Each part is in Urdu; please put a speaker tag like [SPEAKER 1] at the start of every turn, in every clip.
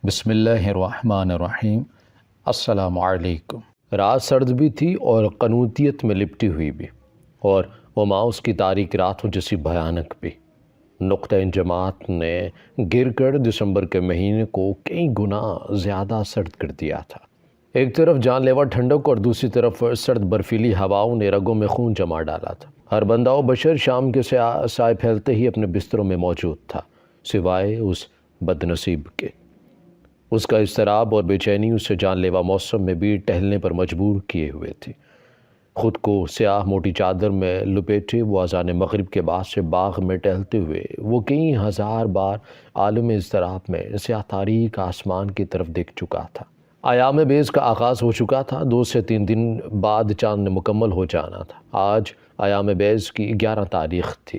[SPEAKER 1] بسم اللہ الرحمن الرحیم۔ السلام علیکم۔ رات سرد بھی تھی اور قنوطیت میں لپٹی ہوئی بھی، اور وہ ماؤس کی تاریک راتوں جیسی بھیانک بھی۔ نقطہ انجماعت نے گر کر دسمبر کے مہینے کو کئی گنا زیادہ سرد کر دیا تھا۔ ایک طرف جان لیوا ٹھنڈک اور دوسری طرف سرد برفیلی ہواؤں نے رگوں میں خون جما ڈالا تھا۔ ہر بندہ و بشر شام کے سائے پھیلتے ہی اپنے بستروں میں موجود تھا، سوائے اس بد نصیب کے۔ اس کا اضطراب اور بے چینی اسے جان لیوا موسم میں بھی ٹہلنے پر مجبور کیے ہوئے تھی۔ خود کو سیاہ موٹی چادر میں لپیٹے وہ اذان مغرب کے بعد سے باغ میں ٹہلتے ہوئے وہ کئی ہزار بار عالم اضطراب میں سیاہ تاریک آسمان کی طرف دیکھ چکا تھا۔ ایام بیز کا آغاز ہو چکا تھا، 2 سے 3 دن بعد چاند نے مکمل ہو جانا تھا۔ آج ایام بیز کی 11 تاریخ تھی۔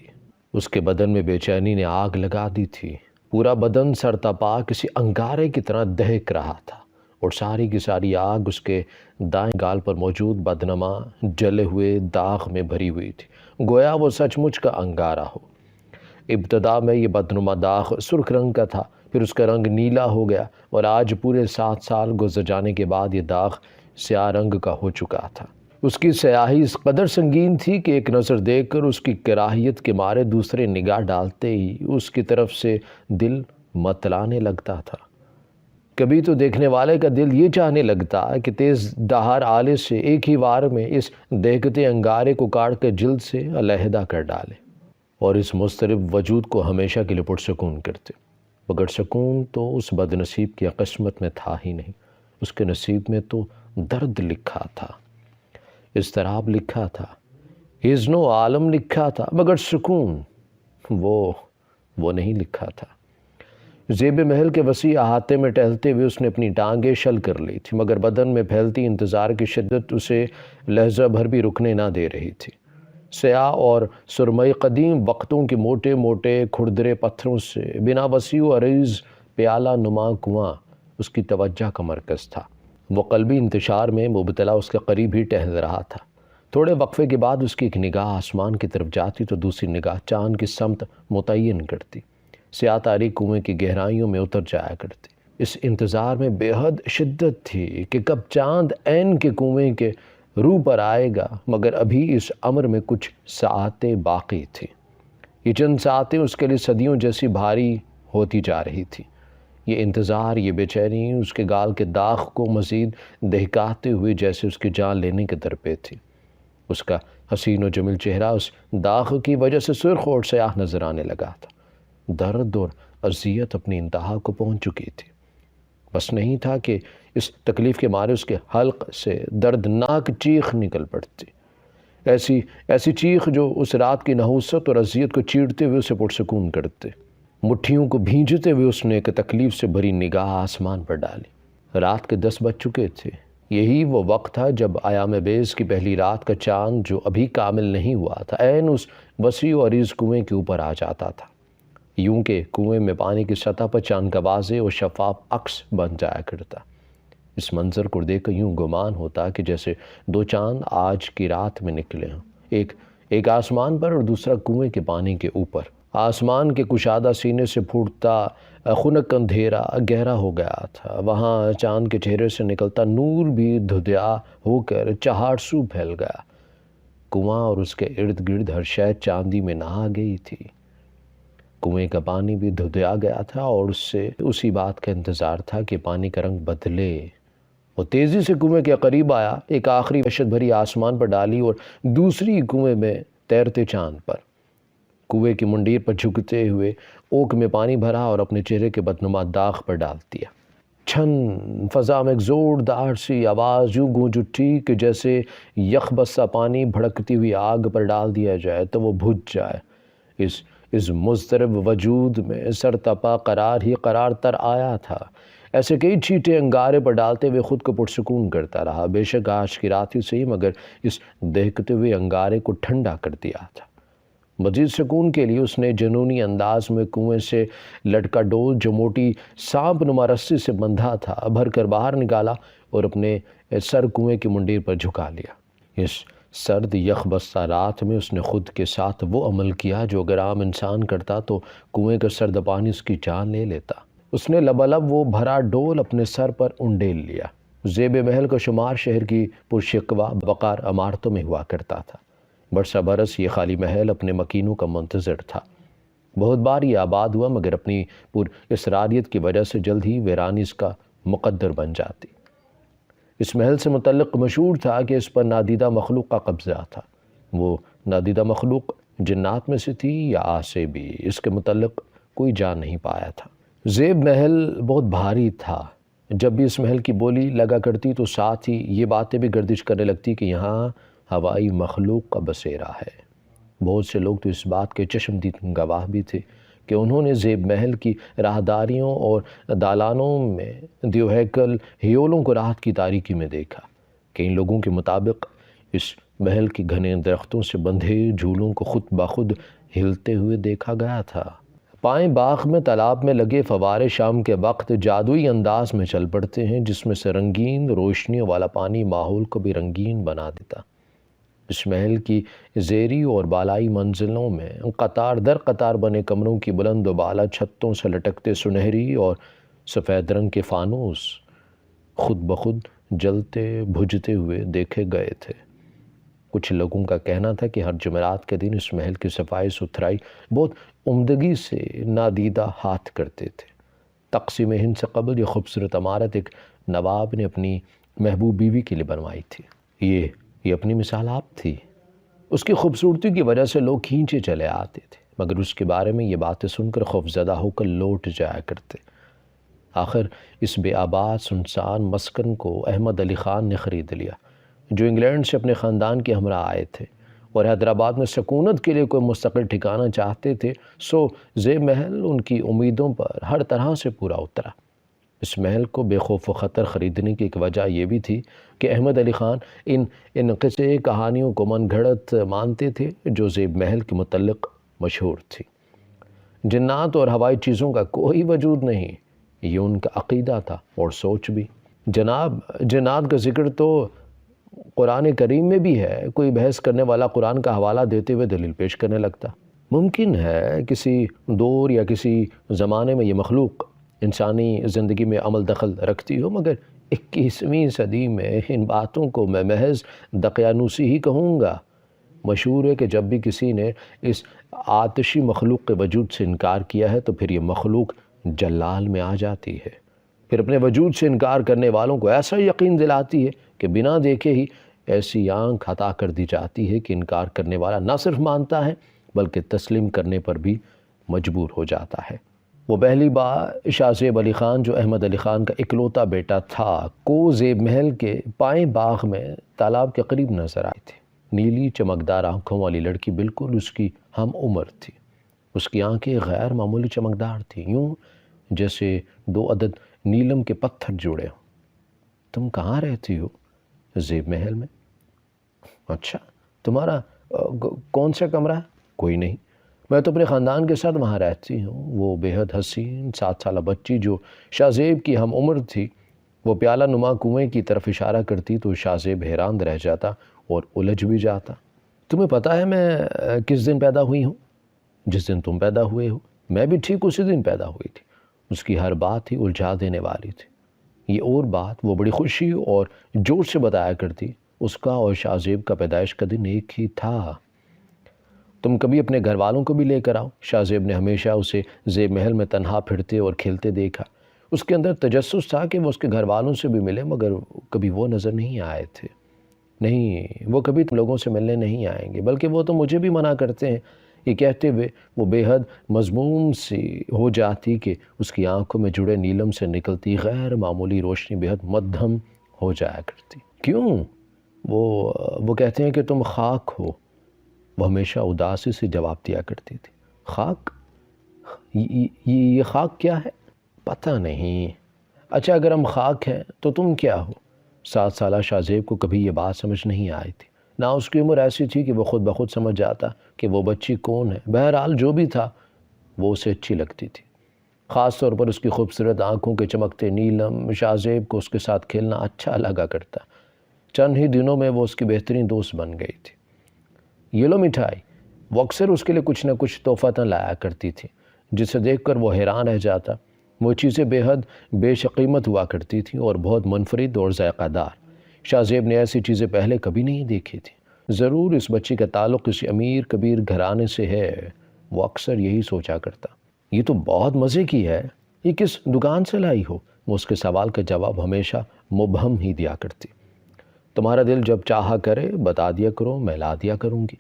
[SPEAKER 1] اس کے بدن میں بے چینی نے آگ لگا دی تھی۔ پورا بدن سرتاپا کسی انگارے کی طرح دہک رہا تھا، اور ساری کی ساری آگ اس کے دائیں گال پر موجود بدنما جلے ہوئے داغ میں بھری ہوئی تھی، گویا وہ سچ مچ کا انگارہ ہو۔ ابتدا میں یہ بدنما داغ سرخ رنگ کا تھا، پھر اس کا رنگ نیلا ہو گیا، اور آج پورے 7 سال گزر جانے کے بعد یہ داغ سیاہ رنگ کا ہو چکا تھا۔ اس کی سیاہی اس قدر سنگین تھی کہ ایک نظر دیکھ کر اس کی کراہیت کے مارے دوسرے نگاہ ڈالتے ہی اس کی طرف سے دل متلانے لگتا تھا۔ کبھی تو دیکھنے والے کا دل یہ چاہنے لگتا کہ تیز دھار آلے سے ایک ہی وار میں اس دہکتے انگارے کو کاٹ کر جلد سے علیحدہ کر ڈالے، اور اس مضطرب وجود کو ہمیشہ کے لیے پرسکون کرتے، مگر سکون تو اس بد نصیب کی قسمت میں تھا ہی نہیں۔ اس کے نصیب میں تو درد لکھا تھا، اضطراب لکھا تھا، حزن و عالم لکھا تھا، مگر سکون وہ نہیں لکھا تھا۔ زیب محل کے وسیع احاطے میں ٹہلتے ہوئے اس نے اپنی ٹانگیں شل کر لی تھی، مگر بدن میں پھیلتی انتظار کی شدت اسے لہجہ بھر بھی رکنے نہ دے رہی تھی۔ سیاہ اور سرمئی قدیم وقتوں کے موٹے موٹے کھردرے پتھروں سے بنا وسیع و عریض پیالہ نما کنواں اس کی توجہ کا مرکز تھا۔ وہ قلبی انتشار میں مبتلا اس کے قریب ہی ٹہل رہا تھا۔ تھوڑے وقفے کے بعد اس کی ایک نگاہ آسمان کی طرف جاتی تو دوسری نگاہ چاند کی سمت متعین کرتی، سیاہ تاریک کنویں کی گہرائیوں میں اتر جایا کرتی۔ اس انتظار میں بے حد شدت تھی کہ کب چاند عین کے کنویں کے روح پر آئے گا، مگر ابھی اس امر میں کچھ ساعتیں باقی تھیں۔ یہ چند ساعتیں اس کے لیے صدیوں جیسی بھاری ہوتی جا رہی تھی۔ یہ انتظار، یہ بے چینی اس کے گال کے داغ کو مزید دہکاتے ہوئے جیسے اس کی جان لینے کے در پہ تھی۔ اس کا حسین و جمیل چہرہ اس داغ کی وجہ سے سرخ اور سیاہ نظر آنے لگا تھا۔ درد اور اذیت اپنی انتہا کو پہنچ چکی تھی۔ بس نہیں تھا کہ اس تکلیف کے مارے اس کے حلق سے دردناک چیخ نکل پڑتی، ایسی چیخ جو اس رات کی نحوست اور اذیت کو چیرتے ہوئے اسے پرسکون کرتے۔ مٹھیوں کو بھینجتے ہوئے اس نے ایک تکلیف سے بھری نگاہ آسمان پر ڈالی۔ رات کے 10 بج چکے تھے۔ یہی وہ وقت تھا جب ایام بیز کی پہلی رات کا چاند، جو ابھی کامل نہیں ہوا تھا، عین اس وسیع و عریض کنویں کے اوپر آ جاتا تھا، یوں کہ کنویں میں پانی کی سطح پر چاند کا واضح اور شفاف عکس بن جایا کرتا۔ اس منظر کو دیکھ کر یوں گمان ہوتا کہ جیسے 2 چاند آج کی رات میں نکلے ہوں، ایک آسمان پر اور دوسرا کنویں کے پانی کے اوپر۔ آسمان کے کشادہ سینے سے پھوٹتا خنک اندھیرا گہرا ہو گیا تھا، وہاں چاند کے چہرے سے نکلتا نور بھی دھدھیا ہو کر چہارسو پھیل گیا۔ کنواں اور اس کے ارد گرد ہر شے چاندی میں نہا گئی تھی۔ کنویں کا پانی بھی دھدھیا گیا تھا، اور اس سے اسی بات کا انتظار تھا کہ پانی کا رنگ بدلے۔ وہ تیزی سے کنویں کے قریب آیا، ایک آخری وحشت بھری آسمان پر ڈالی اور دوسری کنویں میں تیرتے چاند پر۔ کنویں کی منڈیر پر جھکتے ہوئے اوک میں پانی بھرا اور اپنے چہرے کے بدنما داغ پر ڈال دیا۔ چھن فضا میں ایک زوردار سی آواز یوں گونج اٹھی کہ جیسے یخ بسا پانی بھڑکتی ہوئی آگ پر ڈال دیا جائے تو وہ بجھ جائے۔ اس مضطرب وجود میں سرتپا قرار ہی قرار تر آیا تھا۔ ایسے کئی چھینٹے انگارے پر ڈالتے ہوئے خود کو پرسکون کرتا رہا، بے شک آج کی رات ہی صحیح، مگر اس دہکتے ہوئے انگارے کو ٹھنڈا کر دیا تھا۔ مزید سکون کے لیے اس نے جنونی انداز میں کنویں سے لٹکا ڈول جو موٹی سانپ نما رسی سے بندھا تھا بھر کر باہر نکالا اور اپنے سر کنویں کی منڈیر پر جھکا لیا۔ اس سرد یخ بستہ رات میں اس نے خود کے ساتھ وہ عمل کیا جو اگر عام انسان کرتا تو کنویں کا سرد پانی اس کی جان لے لیتا۔ اس نے لبالب وہ بھرا ڈول اپنے سر پر انڈیل لیا۔ زیب محل کا شمار شہر کی پرشکوہ وقار عمارتوں میں ہوا کرتا تھا۔ برسہ برس یہ خالی محل اپنے مکینوں کا منتظر تھا۔ بہت بار یہ آباد ہوا مگر اپنی پر اسراریت کی وجہ سے جلد ہی ویرانی اس کا مقدر بن جاتی۔ اس محل سے متعلق مشہور تھا کہ اس پر نادیدہ مخلوق کا قبضہ تھا۔ وہ نادیدہ مخلوق جنات میں سے تھی یا آسے بھی، اس کے متعلق کوئی جان نہیں پایا تھا۔ زیب محل بہت بھاری تھا۔ جب بھی اس محل کی بولی لگا کرتی تو ساتھ ہی یہ باتیں بھی گردش کرنے لگتی کہ یہاں ہوائی مخلوق کا بسیرا ہے۔ بہت سے لوگ تو اس بات کے چشمدید گواہ بھی تھے کہ انہوں نے زیب محل کی راہداریوں اور دالانوں میں دیو ہیکل ہیولوں کو رات کی تاریکی میں دیکھا۔ کئی لوگوں کے مطابق اس محل کے گھنے درختوں سے بندھے جھولوں کو خود بخود ہلتے ہوئے دیکھا گیا تھا۔ پائیں باغ میں تالاب میں لگے فوارے شام کے وقت جادوئی انداز میں چل پڑتے ہیں، جس میں سے رنگین روشنیوں والا پانی ماحول کو بھی رنگین بنا دیتا۔ اس محل کی زیری اور بالائی منزلوں میں قطار در قطار بنے کمروں کی بلند و بالا چھتوں سے لٹکتے سنہری اور سفید رنگ کے فانوس خود بخود جلتے بجھتے ہوئے دیکھے گئے تھے۔ کچھ لوگوں کا کہنا تھا کہ ہر جمعرات کے دن اس محل کی صفائی ستھرائی بہت عمدگی سے نادیدہ ہاتھ کرتے تھے۔ تقسیم ہند سے قبل یہ خوبصورت عمارت ایک نواب نے اپنی محبوب بیوی کے لیے بنوائی تھی۔ یہ اپنی مثال آپ تھی۔ اس کی خوبصورتی کی وجہ سے لوگ کھینچے چلے آتے تھے، مگر اس کے بارے میں یہ باتیں سن کر خوفزدہ ہو کر لوٹ جایا کرتے۔ آخر اس بے آباد سنسان مسکن کو احمد علی خان نے خرید لیا، جو انگلینڈ سے اپنے خاندان کے ہمراہ آئے تھے اور حیدرآباد میں سکونت کے لیے کوئی مستقل ٹھکانہ چاہتے تھے۔ سو زیب محل ان کی امیدوں پر ہر طرح سے پورا اترا۔ اس محل کو بے خوف و خطر خریدنے کی ایک وجہ یہ بھی تھی کہ احمد علی خان ان قصے کہانیوں کو من گھڑت مانتے تھے جو زیب محل کے متعلق مشہور تھی۔ جنات اور ہوائی چیزوں کا کوئی وجود نہیں، یہ ان کا عقیدہ تھا اور سوچ بھی۔ جناب، جنات کا ذکر تو قرآن کریم میں بھی ہے۔ کوئی بحث کرنے والا قرآن کا حوالہ دیتے ہوئے دلیل پیش کرنے لگتا۔ ممکن ہے کسی دور یا کسی زمانے میں یہ مخلوق انسانی زندگی میں عمل دخل رکھتی ہو، مگر 21ویں صدی میں ان باتوں کو میں محض دقیانوسی ہی کہوں گا۔ مشہور ہے کہ جب بھی کسی نے اس آتشی مخلوق کے وجود سے انکار کیا ہے تو پھر یہ مخلوق جلال میں آ جاتی ہے، پھر اپنے وجود سے انکار کرنے والوں کو ایسا یقین دلاتی ہے کہ بنا دیکھے ہی ایسی آنکھ عطا کر دی جاتی ہے کہ انکار کرنے والا نہ صرف مانتا ہے بلکہ تسلیم کرنے پر بھی مجبور ہو جاتا ہے۔ وہ پہلی بار شاہ زیب علی خان، جو احمد علی خان کا اکلوتا بیٹا تھا، کو زیب محل کے پائیں باغ میں تالاب کے قریب نظر آئی تھی۔ نیلی چمکدار آنکھوں والی لڑکی بالکل اس کی ہم عمر تھی۔ اس کی آنکھیں غیر معمولی چمکدار تھیں، یوں جیسے 2 عدد نیلم کے پتھر جڑے ہوں۔ تم کہاں رہتی ہو؟ زیب محل میں۔ اچھا، تمہارا کون سا کمرہ ہے؟ کوئی نہیں، میں تو اپنے خاندان کے ساتھ وہاں رہتی ہوں۔ وہ بے حد حسین 7 سالہ بچی جو شاہ زیب کی ہم عمر تھی، وہ پیالہ نما کنویں کی طرف اشارہ کرتی تو شاہ زیب حیران رہ جاتا اور الجھ بھی جاتا۔ تمہیں پتہ ہے میں کس دن پیدا ہوئی ہوں؟ جس دن تم پیدا ہوئے ہو، میں بھی ٹھیک اسی دن پیدا ہوئی تھی۔ اس کی ہر بات ہی الجھا دینے والی تھی۔ یہ اور بات وہ بڑی خوشی اور جوش سے بتایا کرتی، اس کا اور شاہ زیب کا پیدائش کا دن ایک ہی تھا۔ تم کبھی اپنے گھر والوں کو بھی لے کر آؤ۔ شاہ زیب نے ہمیشہ اسے زیب محل میں تنہا پھرتے اور کھیلتے دیکھا۔ اس کے اندر تجسس تھا کہ وہ اس کے گھر والوں سے بھی ملے، مگر کبھی وہ نظر نہیں آئے تھے۔ نہیں، وہ کبھی تم لوگوں سے ملنے نہیں آئیں گے، بلکہ وہ تو مجھے بھی منع کرتے ہیں۔ یہ کہتے ہوئے وہ بے حد مذموم سی ہو جاتی کہ اس کی آنکھوں میں جڑے نیلم سے نکلتی غیر معمولی روشنی بے حد مدھم ہو جایا کرتی۔ کیوں؟ وہ کہتے ہیں کہ تم خاک ہو۔ وہ ہمیشہ اداسی سے جواب دیا کرتی تھی۔ خاک؟ یہ خاک کیا ہے؟ پتہ نہیں۔ اچھا، اگر ہم خاک ہیں تو تم کیا ہو؟ 7 سالہ شاہ زیب کو کبھی یہ بات سمجھ نہیں آئی تھی، نہ اس کی عمر ایسی تھی کہ وہ خود بخود سمجھ جاتا کہ وہ بچی کون ہے۔ بہرحال جو بھی تھا وہ اسے اچھی لگتی تھی، خاص طور پر اس کی خوبصورت آنکھوں کے چمکتے نیلم۔ شاہ زیب کو اس کے ساتھ کھیلنا اچھا لگا کرتا۔ چند ہی دنوں میں وہ اس کی بہترین دوست بن گئی تھی۔ یہ لو مٹھائی۔ وہ اکثر اس کے لیے کچھ نہ کچھ تحفہ لایا کرتی تھی، جسے دیکھ کر وہ حیران رہ جاتا۔ وہ چیزیں بے حد بیش قیمت ہوا کرتی تھیں اور بہت منفرد اور ذائقہ دار۔ شاہ زیب نے ایسی چیزیں پہلے کبھی نہیں دیکھی تھیں۔ ضرور اس بچی کا تعلق کسی امیر کبیر گھرانے سے ہے، وہ اکثر یہی سوچا کرتا۔ یہ تو بہت مزے کی ہے، یہ کس دکان سے لائی ہو؟ وہ اس کے سوال کا جواب ہمیشہ مبہم ہی دیا کرتی۔ تمہارا دل جب چاہا کرے بتا دیا کرو، میں لا دیا کروں گی۔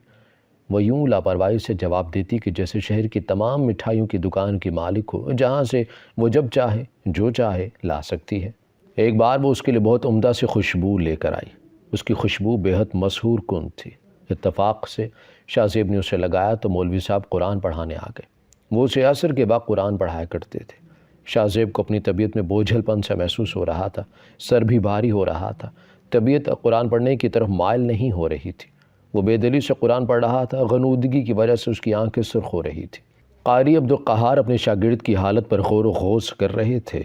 [SPEAKER 1] وہ یوں لاپرواہی سے جواب دیتی کہ جیسے شہر کی تمام مٹھائیوں کی دکان کی مالک ہو، جہاں سے وہ جب چاہے جو چاہے لا سکتی ہے۔ ایک بار وہ اس کے لیے بہت عمدہ سی خوشبو لے کر آئی۔ اس کی خوشبو بے حد مسحور کن تھی۔ اتفاق سے شاہ زیب نے اسے لگایا تو مولوی صاحب قرآن پڑھانے آ گئے۔ وہ اسے عصر کے بعد قرآن پڑھایا کرتے تھے۔ شاہ زیب کو اپنی طبیعت میں بوجھل پن سا محسوس ہو رہا تھا، سر بھی بھاری ہو رہا تھا۔ طبیعت قرآن پڑھنے کی طرف مائل نہیں ہو رہی تھی۔ وہ بے دلی سے قرآن پڑھ رہا تھا، غنودگی کی وجہ سے اس کی آنکھیں سرخ ہو رہی تھی۔ قاری عبدالقہار اپنے شاگرد کی حالت پر غور و خوض کر رہے تھے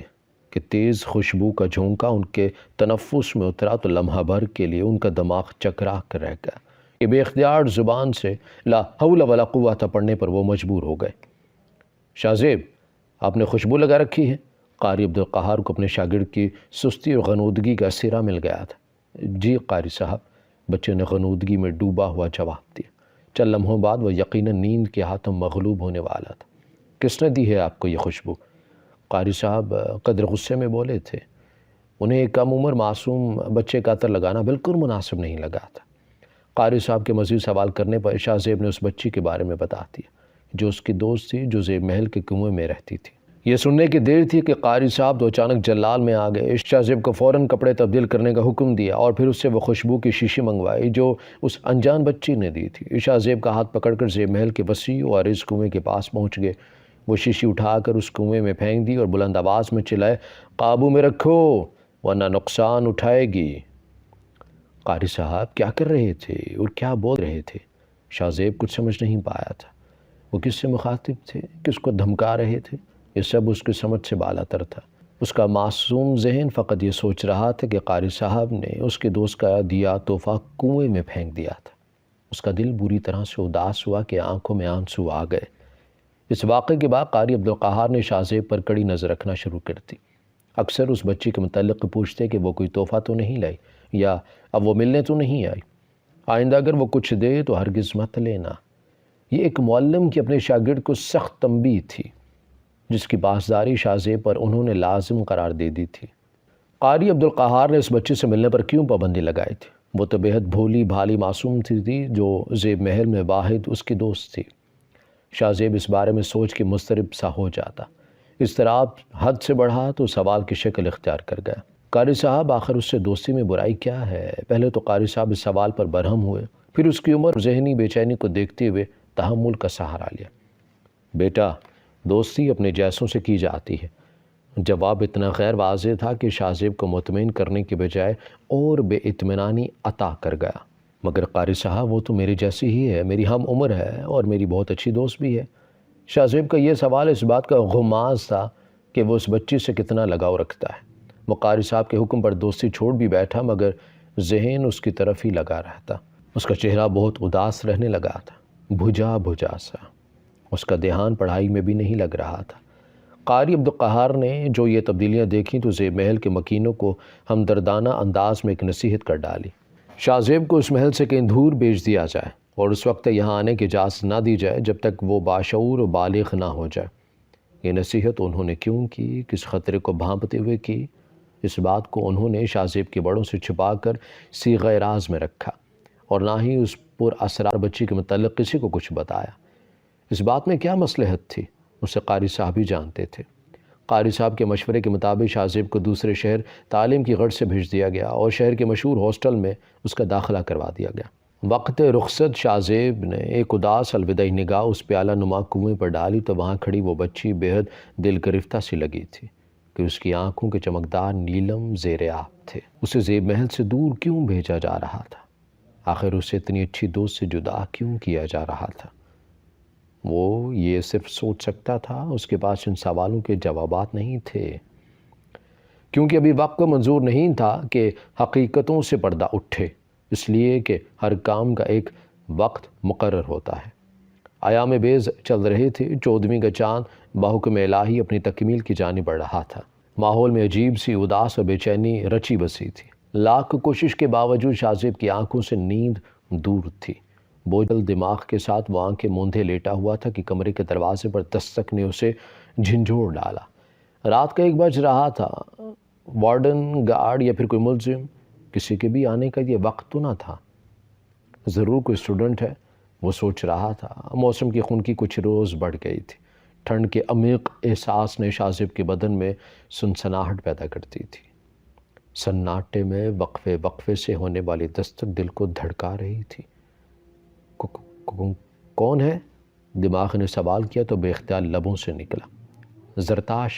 [SPEAKER 1] کہ تیز خوشبو کا جھونکا ان کے تنفس میں اترا تو لمحہ بھر کے لیے ان کا دماغ چکرا کر رہ گیا کہ بے اختیار زبان سے لا حول ولا قوت پڑھنے پر وہ مجبور ہو گئے۔ شاہ زیب، آپ نے خوشبو لگا رکھی ہے؟ قاری عبدالقہار کو اپنے شاگرد کی سستی اور غنودگی کا سرا مل گیا تھا۔ جی قاری صاحب، بچے نے غنودگی میں ڈوبا ہوا جواب دیا۔ چند لمحوں بعد وہ یقیناً نیند کے ہاتھوں مغلوب ہونے والا تھا۔ کس نے دی ہے آپ کو یہ خوشبو؟ قاری صاحب قدر غصے میں بولے تھے۔ انہیں ایک کم عمر معصوم بچے کا عطر لگانا بالکل مناسب نہیں لگا تھا۔ قاری صاحب کے مزید سوال کرنے پر شاہ زیب نے اس بچی کے بارے میں بتا دیا جو اس کی دوست تھی، جو زیب محل کے کنویں میں رہتی تھی۔ یہ سننے کی دیر تھی کہ قاری صاحب تو اچانک جلال میں آ گئے۔ شاہ زیب کو فوراً کپڑے تبدیل کرنے کا حکم دیا اور پھر اس سے وہ خوشبو کی شیشی منگوائی جو اس انجان بچی نے دی تھی۔ شاہ زیب کا ہاتھ پکڑ کر زیب محل کے وسیع و عریض کنویں کے پاس پہنچ گئے۔ وہ شیشی اٹھا کر اس کنویں میں پھینک دی اور بلند آواز میں چلائے، قابو میں رکھو ورنہ نقصان اٹھائے گی۔ قاری صاحب کیا کر رہے تھے اور کیا بول رہے تھے؟ شاہ زیب کچھ سمجھ نہیں پایا تھا۔ وہ کس سے مخاطب تھے، کس کو دھمکا رہے تھے؟ یہ سب اس کی سمجھ سے بالا تر تھا۔ اس کا معصوم ذہن فقط یہ سوچ رہا تھا کہ قاری صاحب نے اس کے دوست کا دیا تحفہ کنویں میں پھینک دیا تھا۔ اس کا دل بری طرح سے اداس ہوا کہ آنکھوں میں آنسو آ گئے۔ اس واقعے کے بعد قاری عبدالقہار نے شاہ زیب پر کڑی نظر رکھنا شروع کر دی۔ اکثر اس بچی کے متعلق پوچھتے کہ وہ کوئی تحفہ تو نہیں لائی یا اب وہ ملنے تو نہیں آئی۔ آئندہ اگر وہ کچھ دے تو ہرگز مت لینا۔ یہ ایک معلم کی اپنے شاگرد کو سخت تنبیہ تھی جس کی پاسداری شاہ زیب پر انہوں نے لازم قرار دے دی تھی۔ قاری عبدالقہار نے اس بچی سے ملنے پر کیوں پابندی لگائی تھی؟ وہ تو بے حد بھولی بھالی معصوم تھی جو زیب محل میں واحد اس کی دوست تھی۔ شاہ زیب اس بارے میں سوچ کے مضطرب سا ہو جاتا۔ اضطراب حد سے بڑھا تو سوال کی شکل اختیار کر گیا۔ قاری صاحب آخر اس سے دوستی میں برائی کیا ہے؟ پہلے تو قاری صاحب اس سوال پر برہم ہوئے، پھر اس کی عمر ذہنی بے چینی کو دیکھتے ہوئے تحمل کا سہارا لیا۔ بیٹا، دوستی اپنے جیسوں سے کی جاتی ہے۔ جواب اتنا غیر واضح تھا کہ شاہ زیب کو مطمئن کرنے کے بجائے اور بے اطمینانی عطا کر گیا۔ مگر قاری صاحب وہ تو میری جیسی ہی ہے، میری ہم عمر ہے اور میری بہت اچھی دوست بھی ہے۔ شاہ زیب کا یہ سوال اس بات کا غماز تھا کہ وہ اس بچی سے کتنا لگاؤ رکھتا ہے۔ وہ قاری صاحب کے حکم پر دوستی چھوڑ بھی بیٹھا مگر ذہن اس کی طرف ہی لگا رہتا۔ اس کا چہرہ بہت اداس رہنے لگا تھا، بھجا بھجا سا۔ اس کا دھیان پڑھائی میں بھی نہیں لگ رہا تھا۔ قاری عبدالقہار نے جو یہ تبدیلیاں دیکھیں تو زیب محل کے مکینوں کو ہمدردانہ انداز میں ایک نصیحت کر ڈالی۔ شاہ زیب کو اس محل سے کہیں دور بھیج دیا جائے اور اس وقت یہاں آنے کی اجازت نہ دی جائے جب تک وہ باشعور و بالغ نہ ہو جائے۔ یہ نصیحت انہوں نے کیوں کی، کس خطرے کو بھانپتے ہوئے کی؟ اس بات کو انہوں نے شاہ زیب کے بڑوں سے چھپا کر صیغہ راز میں رکھا اور نہ ہی اس پر اسرار بچی کے متعلق کسی کو کچھ بتایا۔ اس بات میں کیا مصلحت تھی، اسے قاری صاحب ہی جانتے تھے۔ قاری صاحب کے مشورے کے مطابق شاہ زیب کو دوسرے شہر تعلیم کی غرض سے بھیج دیا گیا اور شہر کے مشہور ہاسٹل میں اس کا داخلہ کروا دیا گیا۔ وقت رخصت شاہ زیب نے ایک اداس الوداعی نگاہ اس پیالہ نما کنویں پر ڈالی تو وہاں کھڑی وہ بچی بے حد دل گرفتہ سی لگی تھی کہ اس کی آنکھوں کے چمکدار نیلم زیر آب تھے۔ اسے زیب محل سے دور کیوں بھیجا جا رہا تھا؟ آخر اسے اتنی اچھی دوست سے جدا کیوں کیا جا رہا تھا؟ وہ یہ صرف سوچ سکتا تھا، اس کے پاس ان سوالوں کے جوابات نہیں تھے، کیونکہ ابھی وقت منظور نہیں تھا کہ حقیقتوں سے پردہ اٹھے، اس لیے کہ ہر کام کا ایک وقت مقرر ہوتا ہے۔ ایام بیز چل رہے تھے، 14ویں کا چاند بحکم الہی اپنی تکمیل کی جانب بڑھ رہا تھا۔ ماحول میں عجیب سی اداس اور بے چینی رچی بسی تھی۔ لاکھ کوشش کے باوجود شاہ زیب کی آنکھوں سے نیند دور تھی۔ بوجھل دماغ کے ساتھ وہ آنکھیں موندھے لیٹا ہوا تھا کہ کمرے کے دروازے پر دستک نے اسے جھنجھوڑ ڈالا۔ رات کا 1 بج رہا تھا۔ وارڈن، گارڈ یا پھر کوئی ملزم، کسی کے بھی آنے کا یہ وقت تو نہ تھا۔ ضرور کوئی اسٹوڈنٹ ہے، وہ سوچ رہا تھا۔ موسم کی خنکی کچھ روز بڑھ گئی تھی۔ ٹھنڈ کے عمیق احساس نے شاہ زیب کے بدن میں سنسناہٹ پیدا کرتی تھی۔ سناٹے میں وقفے وقفے سے ہونے والی دستک دل کو دھڑکا رہی تھی۔ کون ہے؟ دماغ نے سوال کیا تو بے اختیار لبوں سے نکلا، زرتاش۔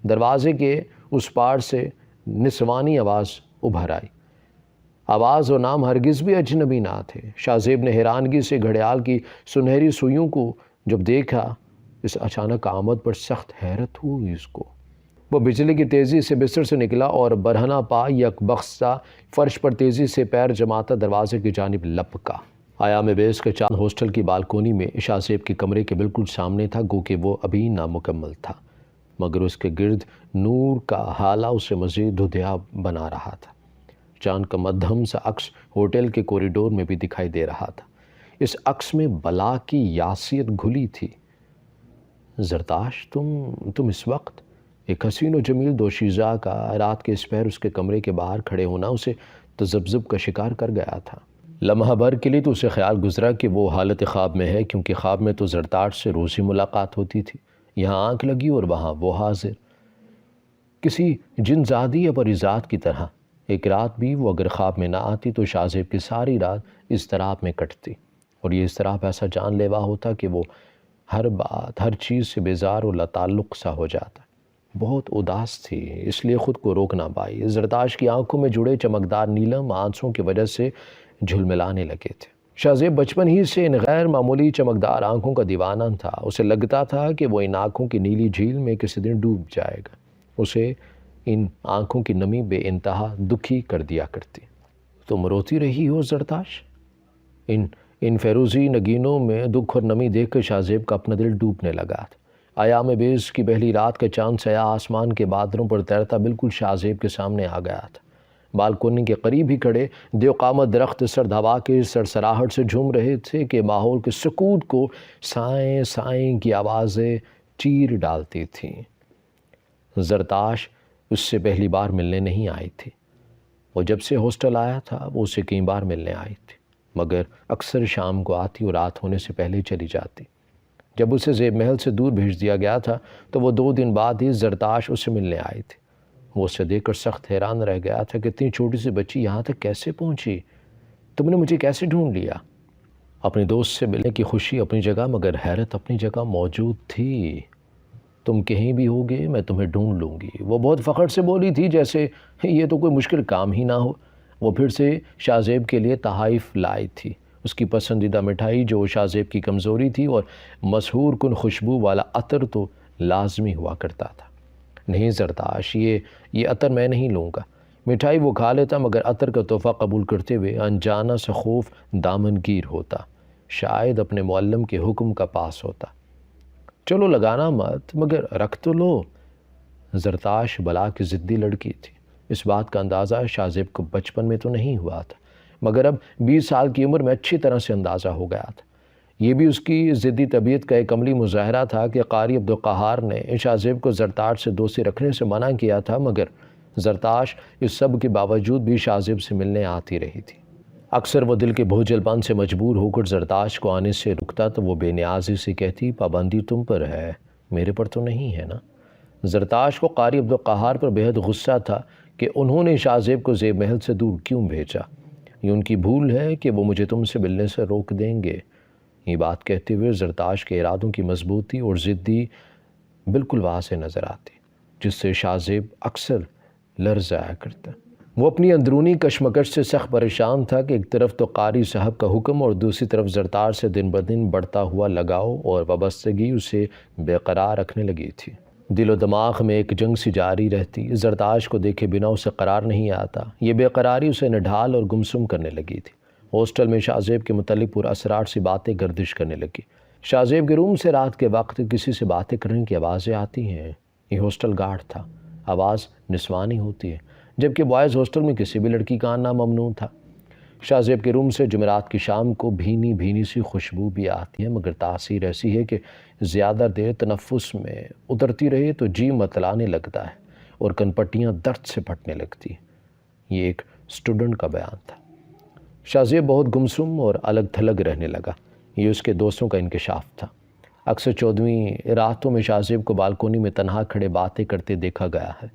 [SPEAKER 1] دروازے کے اس پار سے نسوانی آواز ابھر آئی۔ آواز و نام ہرگز بھی اجنبی نہ تھے۔ شاہ زیب نے حیرانگی سے گھڑیال کی سنہری سوئیوں کو جب دیکھا، اس اچانک آمد پر سخت حیرت ہوئی اس کو۔ وہ بجلی کی تیزی سے بستر سے نکلا اور برہنہ پا یک بخشہ فرش پر تیزی سے پیر جماتا دروازے کی جانب لپکا۔ ایام بیز کا چاند ہاسٹل کی بالکونی میں شاہ زیب کے کمرے کے بالکل سامنے تھا، گو کہ وہ ابھی نامکمل تھا، مگر اس کے گرد نور کا ہالہ اسے مزید دھدھیا بنا رہا تھا۔ چاند کا مدھم سا عکس ہوٹل کے کوریڈور میں بھی دکھائی دے رہا تھا۔ اس عکس میں بلا کی یاسیت گھلی تھی۔ زرتاش، تم اس وقت؟ ایک حسین و جمیل دوشیزہ کا رات کے اس پہر اس کے کمرے کے باہر کھڑے ہونا اسے تذبذب کا شکار کر گیا تھا۔ لمحہ بھر کے لیے تو اسے خیال گزرا کہ وہ حالت خواب میں ہے، کیونکہ خواب میں تو زرتاش سے روز ہی ملاقات ہوتی تھی۔ یہاں آنکھ لگی اور وہاں وہ حاضر، کسی جن زادی یا پری ذات کی طرح۔ ایک رات بھی وہ اگر خواب میں نہ آتی تو شاہ زیب کی ساری رات اضطراب میں کٹتی، اور یہ اضطراب ایسا جان لیوا ہوتا کہ وہ ہر بات، ہر چیز سے بیزار و لاتعلق سا ہو جاتا۔ بہت اداس تھی، اس لیے خود کو روک نہ پائی۔ زرتاش کی آنکھوں میں جڑے چمکدار نیلم آنسوں کی وجہ سے جھلملانے لگے تھے۔ شاہ زیب بچپن ہی سے ان غیر معمولی چمکدار آنکھوں کا دیوانہ تھا۔ اسے لگتا تھا کہ وہ ان آنکھوں کی نیلی جھیل میں کسی دن ڈوب جائے گا۔ اسے ان آنکھوں کی نمی بے انتہا دکھی کر دیا کرتی۔ تم روتی رہی ہو زرتاش؟ ان فیروزی نگینوں میں دکھ اور نمی دیکھ کر شاہ زیب کا اپنا دل ڈوبنے لگا تھا۔ ایام بیز کی پہلی رات کا چاند سیاہ آسمان کے بادلوں پر تیرتا بالکل شاہ زیب کے سامنے آ گیا تھا۔ بالکونی کے قریب ہی کھڑے دیو قامت درخت سرد ہوا کے سرسراہٹ سے جھوم رہے تھے کہ ماحول کے سکوت کو سائیں سائیں کی آوازیں چیر ڈالتی تھیں۔ زرتاش اس سے پہلی بار ملنے نہیں آئی تھی۔ وہ جب سے ہاسٹل آیا تھا وہ اسے کئی بار ملنے آئی تھی، مگر اکثر شام کو آتی اور رات ہونے سے پہلے چلی جاتی۔ جب اسے زیب محل سے دور بھیج دیا گیا تھا تو وہ 2 دن بعد ہی زرتاش اسے ملنے آئی تھی۔ وہ اسے دیکھ کر سخت حیران رہ گیا تھا کہ اتنی چھوٹی سی بچی یہاں تک کیسے پہنچی؟ تم نے مجھے کیسے ڈھونڈ لیا؟ اپنے دوست سے ملنے کی خوشی اپنی جگہ، مگر حیرت اپنی جگہ موجود تھی۔ تم کہیں بھی ہوگے میں تمہیں ڈھونڈ لوں گی، وہ بہت فخر سے بولی تھی، جیسے یہ تو کوئی مشکل کام ہی نہ ہو۔ وہ پھر سے شاہ زیب کے لیے تحائف لائی تھی، اس کی پسندیدہ مٹھائی جو شاہ زیب کی کمزوری تھی، اور مسحور کن خوشبو والا عطر تو لازمی ہوا کرتا تھا۔ نہیں زرتاش، یہ عطر میں نہیں لوں گا۔ مٹھائی وہ کھا لیتا، مگر عطر کا تحفہ قبول کرتے ہوئے انجانہ سے خوف دامن گیر ہوتا، شاید اپنے معلم کے حکم کا پاس ہوتا۔ چلو لگانا مت، مگر رکھ تو لو۔ زرتاش بلا کی ضدی لڑکی تھی۔ اس بات کا اندازہ شاہ زیب کو بچپن میں تو نہیں ہوا تھا، مگر اب 20 سال کی عمر میں اچھی طرح سے اندازہ ہو گیا تھا۔ یہ بھی اس کی ضدی طبیعت کا ایک عملی مظاہرہ تھا کہ قاری عبدالقہار نے شاہ زیب کو زرتاش سے دوستی رکھنے سے منع کیا تھا، مگر زرتاش اس سب کے باوجود بھی شاہ زیب سے ملنے آتی رہی تھی۔ اکثر وہ دل کے بوجھل پن سے مجبور ہو کر زرتاش کو آنے سے رکتا تو وہ بے نیازی سے کہتی، پابندی تم پر ہے، میرے پر تو نہیں ہے نا۔ زرتاش کو قاری عبدالقہار پر بے حد غصہ تھا کہ انہوں نے شاہ زیب کو زیب محل سے دور کیوں بھیجا۔ یہ ان کی بھول ہے کہ وہ مجھے تم سے ملنے سے روک دیں گے۔ یہ بات کہتے ہوئے زرتاش کے ارادوں کی مضبوطی اور ضدی بالکل واضح نظر آتی، جس سے شاہ زیب اکثر لرز جایا کرتا۔ وہ اپنی اندرونی کشمکش سے سخت پریشان تھا کہ ایک طرف تو قاری صاحب کا حکم اور دوسری طرف زرتاش سے دن بدن بڑھتا ہوا لگاؤ اور وابستگی اسے بے قرار رکھنے لگی تھی۔ دل و دماغ میں ایک جنگ سی جاری رہتی، زرتاش کو دیکھے بنا اسے قرار نہیں آتا۔ یہ بے قراری اسے نڈھال اور گمسم کرنے لگی تھی۔ ہاسٹل میں شاہ زیب کے متعلق پر اسرار سی باتیں گردش کرنے لگی۔ شاہ زیب کے روم سے رات کے وقت کسی سے باتیں کرنے کی آوازیں آتی ہیں۔ یہ ہاسٹل گارڈ تھا۔ آواز نسوانی ہوتی ہے، جبکہ بوائز ہاسٹل میں کسی بھی لڑکی کا آنا ممنوع تھا۔ شاہ زیب کے روم سے جمعرات کی شام کو بھینی بھینی سی خوشبو بھی آتی ہے، مگر تاثیر ایسی ہے کہ زیادہ دیر تنفس میں اترتی رہے تو جی متلانے لگتا ہے اور کنپٹیاں درد سے پھٹنے لگتی ہیں۔ یہ ایک اسٹوڈنٹ کا بیان تھا۔ شاہ زیب بہت گمسم اور الگ تھلگ رہنے لگا۔ یہ اس کے دوستوں کا انکشاف تھا۔ اکثر 14ویں راتوں میں شاہ زیب کو بالکونی میں تنہا کھڑے باتیں کرتے دیکھا گیا ہے۔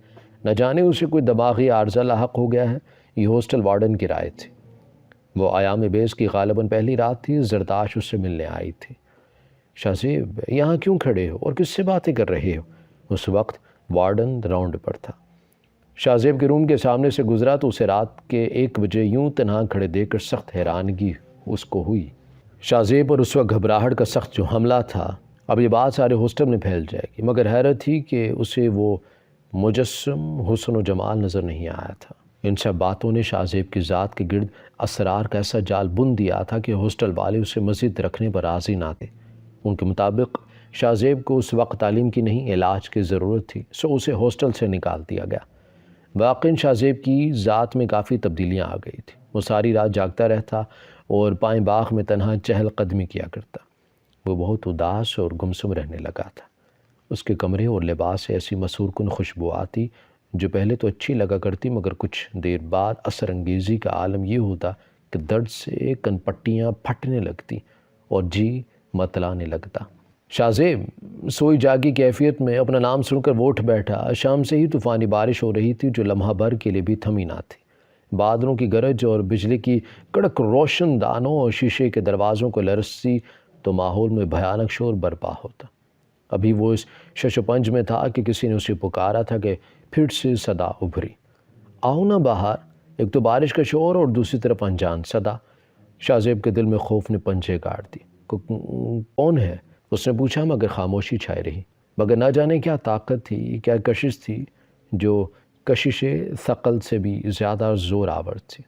[SPEAKER 1] نہ جانے اسے کوئی دماغی عارضہ لاحق ہو گیا ہے۔ یہ ہاسٹل وارڈن کی رائے تھی۔ وہ ایام بیس کی غالباً پہلی رات تھی۔ زرداش اس سے ملنے آئی تھی۔ شاہ زیب، یہاں کیوں کھڑے ہو اور کس سے باتیں کر رہے ہو؟ اس وقت وارڈن راؤنڈ پر تھا۔ شاہ زیب کے روم کے سامنے سے گزرا تو اسے رات کے 1 بجے یوں تنہا کھڑے دیکھ کر سخت حیرانگی اس کو ہوئی۔ شاہ زیب پر اس وقت گھبراہٹ کا سخت جو حملہ تھا، اب یہ بات سارے ہاسٹل میں پھیل جائے گی، مگر حیرت تھی کہ اسے وہ مجسم حسن و جمال نظر نہیں آیا تھا۔ ان سب باتوں نے شاہ زیب کی ذات کے گرد اسرار کا ایسا جال بن دیا تھا کہ ہاسٹل والے اسے مزید رکھنے پر راضی نہ تھے۔ ان کے مطابق شاہ زیب کو اس وقت تعلیم کی نہیں، علاج کی ضرورت تھی، سو اسے ہاسٹل سے نکال دیا گیا۔ واقعاً شاہ زیب کی ذات میں کافی تبدیلیاں آ گئی تھیں۔ وہ ساری رات جاگتا رہتا اور پائیں باغ میں تنہا چہل قدمی کیا کرتا۔ وہ بہت اداس اور گمسم رہنے لگا تھا۔ اس کے کمرے اور لباس سے ایسی مسحور کن خوشبو آتی جو پہلے تو اچھی لگا کرتی، مگر کچھ دیر بعد اثر انگیزی کا عالم یہ ہوتا کہ درد سے کن پٹیاں پھٹنے لگتی اور جی متلانے لگتا۔ شاہ زیب سوئی جاگی کیفیت میں اپنا نام سن کر وہ اٹھ بیٹھا۔ شام سے ہی طوفانی بارش ہو رہی تھی جو لمحہ بھر کے لیے بھی تھمی نہ تھی۔ بادلوں کی گرج اور بجلی کی کڑک روشن دانوں اور شیشے کے دروازوں کو لرزتی تو ماحول میں بھیانک شور برپا ہوتا۔ ابھی وہ اس شش و پنج میں تھا کہ کسی نے اسے پکارا تھا کہ پھر سے صدا ابھری، آؤ نا باہر۔ ایک تو بارش کا شور اور دوسری طرف انجان صدا۔ شاہ زیب کے دل میں خوف نے پنجے گاڑ دی۔ کون ہے؟ اس نے پوچھا، مگر خاموشی چھائے رہی۔ مگر نہ جانے کیا طاقت تھی، کیا کشش تھی جو کشش ثقل سے بھی زیادہ زور آور تھی،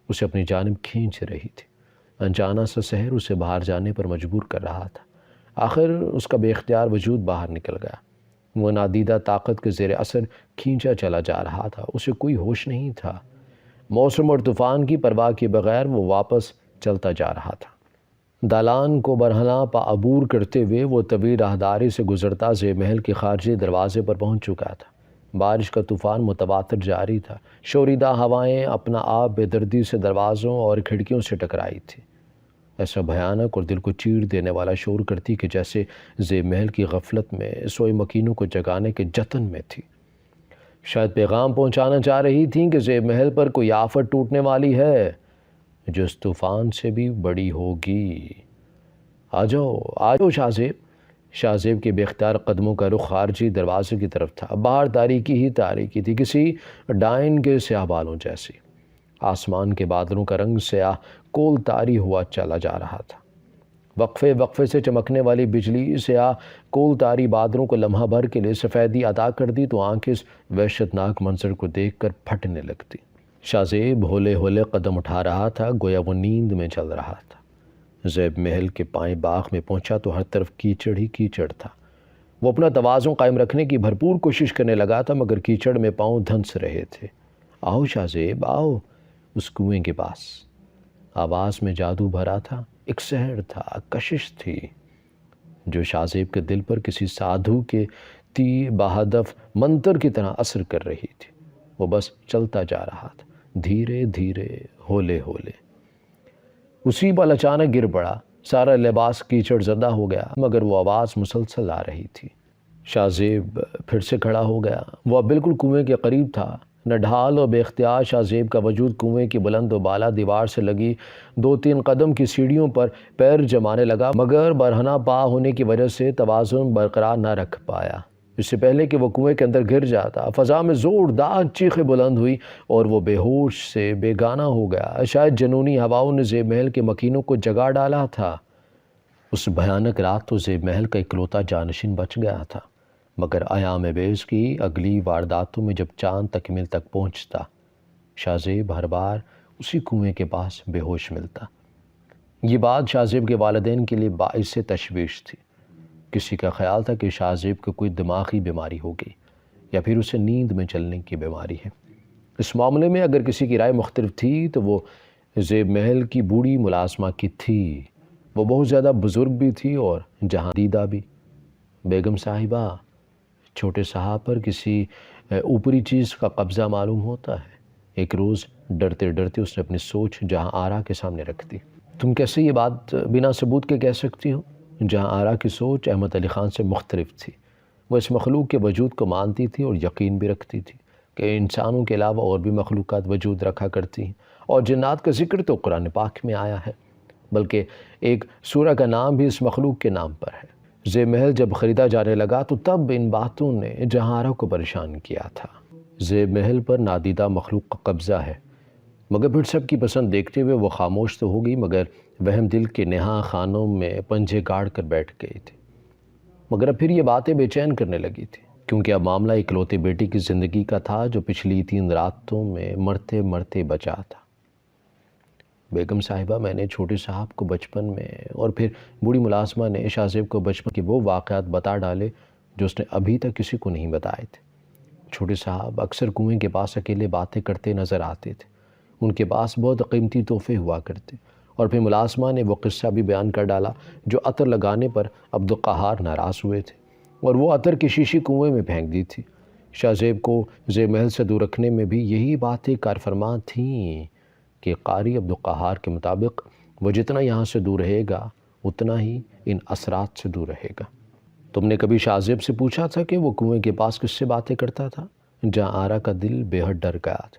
[SPEAKER 1] اسے اپنی جانب کھینچ رہی تھی۔ انجانا سا سحر اسے باہر جانے پر مجبور کر رہا تھا۔ آخر اس کا بے اختیار وجود باہر نکل گیا۔ وہ نادیدہ طاقت کے زیر اثر کھینچا چلا جا رہا تھا۔ اسے کوئی ہوش نہیں تھا۔ موسم اور طوفان کی پرواہ کے بغیر وہ واپس چلتا جا رہا تھا۔ دالان کو برہنہ پا عبور کرتے ہوئے وہ طویل راہداری سے گزرتا زیب محل کے خارجی دروازے پر پہنچ چکا تھا۔ بارش کا طوفان متواتر جاری تھا۔ شوریدہ ہوائیں اپنا آپ بے دردی سے دروازوں اور کھڑکیوں سے ٹکرائی تھی۔ ایسا بھیانک اور دل کو چیر دینے والا شور کرتی کہ جیسے زیب محل کی غفلت میں سوئے مکینوں کو جگانے کے جتن میں تھی۔ شاید پیغام پہنچانا چاہ رہی تھیں کہ زیب محل پر کوئی آفت ٹوٹنے والی ہے جو اس طوفان سے بھی بڑی ہوگی۔ آ جاؤ شاہ زیب۔ شاہ زیب کے بے اختیار قدموں کا رخ خارجی دروازے کی طرف تھا۔ باہر تاریکی ہی تاریکی تھی، کسی ڈائن کے سیاہ بالوں جیسی۔ آسمان کے بادلوں کا رنگ سیاہ کول تاری ہوا چلا جا رہا تھا۔ وقفے وقفے سے چمکنے والی بجلی سیاہ کول تاری بادلوں کو لمحہ بھر کے لیے سفیدی عطا کر دی تو آنکھیں اس وحشتناک منظر کو دیکھ کر پھٹنے لگتی۔ شاہ زیب ہولے ہولے قدم اٹھا رہا تھا، گویا وہ نیند میں چل رہا تھا۔ زیب محل کے پائیں باغ میں پہنچا تو ہر طرف کیچڑ ہی کیچڑ تھا۔ وہ اپنا توازن قائم رکھنے کی بھرپور کوشش کرنے لگا تھا، مگر کیچڑ میں پاؤں دھنس رہے تھے۔ آؤ شاہ زیب، آؤ۔ اس کنویں کے پاس آواز میں جادو بھرا تھا، ایک سحر تھا، کشش تھی جو شاہ زیب کے دل پر کسی سادھو کے بہدف منتر کی طرح اثر کر رہی تھی۔ وہ بس چلتا جا رہا تھا، دھیرے دھیرے، ہولے ہولے۔ اسی پل اچانک گر پڑا۔ سارا لباس کیچڑ زدہ ہو گیا، مگر وہ آواز مسلسل آ رہی تھی۔ شاہ زیب پھر سے کھڑا ہو گیا۔ وہ اب بالکل کنویں کے قریب تھا۔ نہ ڈھال اور بے اختیار شاہ زیب کا وجود کنویں کی بلند و بالا دیوار سے لگی 2-3 قدم کی سیڑھیوں پر پیر جمانے لگا، مگر برہنہ پا ہونے کی وجہ سے توازن برقرار نہ رکھ پایا۔ اس سے پہلے کہ وہ کنویں کے اندر گر جاتا، فضا میں زوردار چیخیں بلند ہوئی اور وہ بے ہوش سے بیگانہ ہو گیا۔ شاید جنونی ہواؤں نے زیب محل کے مکینوں کو جگا ڈالا تھا۔ اس بھیانک رات تو زیب محل کا اکلوتا جانشین بچ گیا تھا، مگر ایام بیس کی اگلی وارداتوں میں جب چاند تکمیل تک پہنچتا، شاہ زیب ہر بار اسی کنویں کے پاس بے ہوش ملتا۔ یہ بات شاہ زیب کے والدین کے لیے باعث تشویش تھی۔ کسی کا خیال تھا کہ شاہ زیب کو کوئی دماغی بیماری ہو گئی یا پھر اسے نیند میں چلنے کی بیماری ہے۔ اس معاملے میں اگر کسی کی رائے مختلف تھی تو وہ زیب محل کی بوڑھی ملازمہ کی تھی۔ وہ بہت زیادہ بزرگ بھی تھی اور جہاں دیدہ بھی۔ بیگم صاحبہ، چھوٹے صاحب پر کسی اوپری چیز کا قبضہ معلوم ہوتا ہے۔ ایک روز ڈرتے ڈرتے اس نے اپنی سوچ جہاں آرا کے سامنے رکھ دی۔ تم کیسے یہ بات بنا ثبوت کے کہہ سکتی ہو؟ جہاں آرا کی سوچ احمد علی خان سے مختلف تھی۔ وہ اس مخلوق کے وجود کو مانتی تھی اور یقین بھی رکھتی تھی کہ انسانوں کے علاوہ اور بھی مخلوقات وجود رکھا کرتی ہیں، اور جنات کا ذکر تو قرآن پاک میں آیا ہے، بلکہ ایک سورہ کا نام بھی اس مخلوق کے نام پر ہے۔ زیب محل جب خریدا جانے لگا تو تب ان باتوں نے جہاں آرا کو پریشان کیا تھا۔ زیب محل پر نادیدہ مخلوق کا قبضہ ہے، مگر پھر سب کی پسند دیکھتے ہوئے وہ خاموش تو ہو گئی، مگر وہم دل کے نہاں خانوں میں پنجے گاڑ کر بیٹھ گئی تھی۔ مگر اب پھر یہ باتیں بے چین کرنے لگی تھی، کیونکہ اب معاملہ اکلوتے بیٹی کی زندگی کا تھا جو پچھلی 3 راتوں میں مرتے مرتے بچا تھا۔ بیگم صاحبہ، میں نے چھوٹے صاحب کو بچپن میں اور پھر بوڑھی ملازمہ نے شاہ زیب کو بچپن کے وہ واقعات بتا ڈالے جو اس نے ابھی تک کسی کو نہیں بتائے تھے۔ چھوٹے صاحب اکثر کنویں کے پاس اکیلے باتیں کرتے نظر آتے تھے۔ ان کے پاس بہت قیمتی تحفے ہوا کرتے، اور پھر ملازمہ نے وہ قصہ بھی بیان کر ڈالا جو عطر لگانے پر عبدالقہار ناراض ہوئے تھے، اور وہ عطر کی شیشی کنویں میں پھینک دی تھی۔ شاہ زیب کو زیب محل سے دور رکھنے میں بھی یہی باتیں کارفرما تھیں کہ قاری عبدالقہار کے مطابق وہ جتنا یہاں سے دور رہے گا اتنا ہی ان اثرات سے دور رہے گا۔ تم نے کبھی شاہ زیب سے پوچھا تھا کہ وہ کنویں کے پاس کس سے باتیں کرتا تھا؟ جہاں آرا کا دل بے حد ڈر گیا تھا۔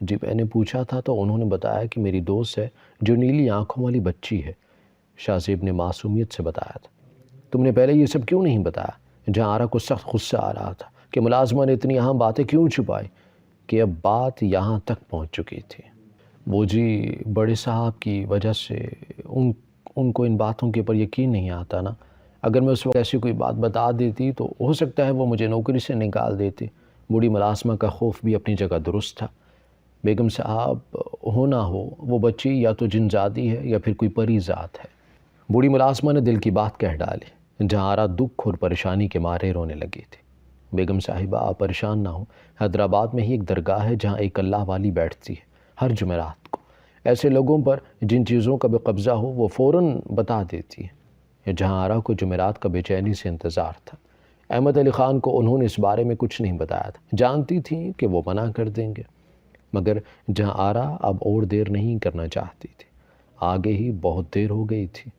[SPEAKER 1] جی میں نے پوچھا تھا تو انہوں نے بتایا کہ میری دوست ہے جو نیلی آنکھوں والی بچی ہے۔ شاہ زیب نے معصومیت سے بتایا تھا۔ تم نے پہلے یہ سب کیوں نہیں بتایا؟ جہاں آرا کو سخت غصہ آ رہا تھا کہ ملازمہ نے اتنی اہم باتیں کیوں چھپائی، کہ اب بات یہاں تک پہنچ چکی تھی۔ وہ جی بڑے صاحب کی وجہ سے ان کو ان باتوں کے اوپر یقین نہیں آتا نا۔ اگر میں اس وقت ایسی کوئی بات بتا دیتی تو ہو سکتا ہے وہ مجھے نوکری سے نکال دیتے۔ بوڑھی ملازمہ کا خوف بھی اپنی جگہ درست تھا۔ بیگم صاحب، ہو نہ ہو وہ بچی یا تو جن زادی ہے یا پھر کوئی پری ذات ہے۔ بوڑھی ملازمہ نے دل کی بات کہہ ڈالی۔ جہاں آرا دکھ اور پریشانی کے مارے رونے لگی تھی۔ بیگم صاحبہ، آپ پریشان نہ ہوں، حیدرآباد میں ہی ایک درگاہ ہے جہاں ایک اللہ والی بیٹھتی ہے ہر جمعرات کو۔ ایسے لوگوں پر جن چیزوں کا بھی قبضہ ہو وہ فوراً بتا دیتی ہے۔ جہاں آرا کو جمعرات کا بے چینی سے انتظار تھا۔ احمد علی خان کو انہوں نے اس بارے میں کچھ نہیں بتایا تھا، جانتی تھیں کہ وہ منع کر دیں گے، مگر جہاں آرا اب اور دیر نہیں کرنا چاہتی تھی۔ آگے ہی بہت دیر ہو گئی تھی۔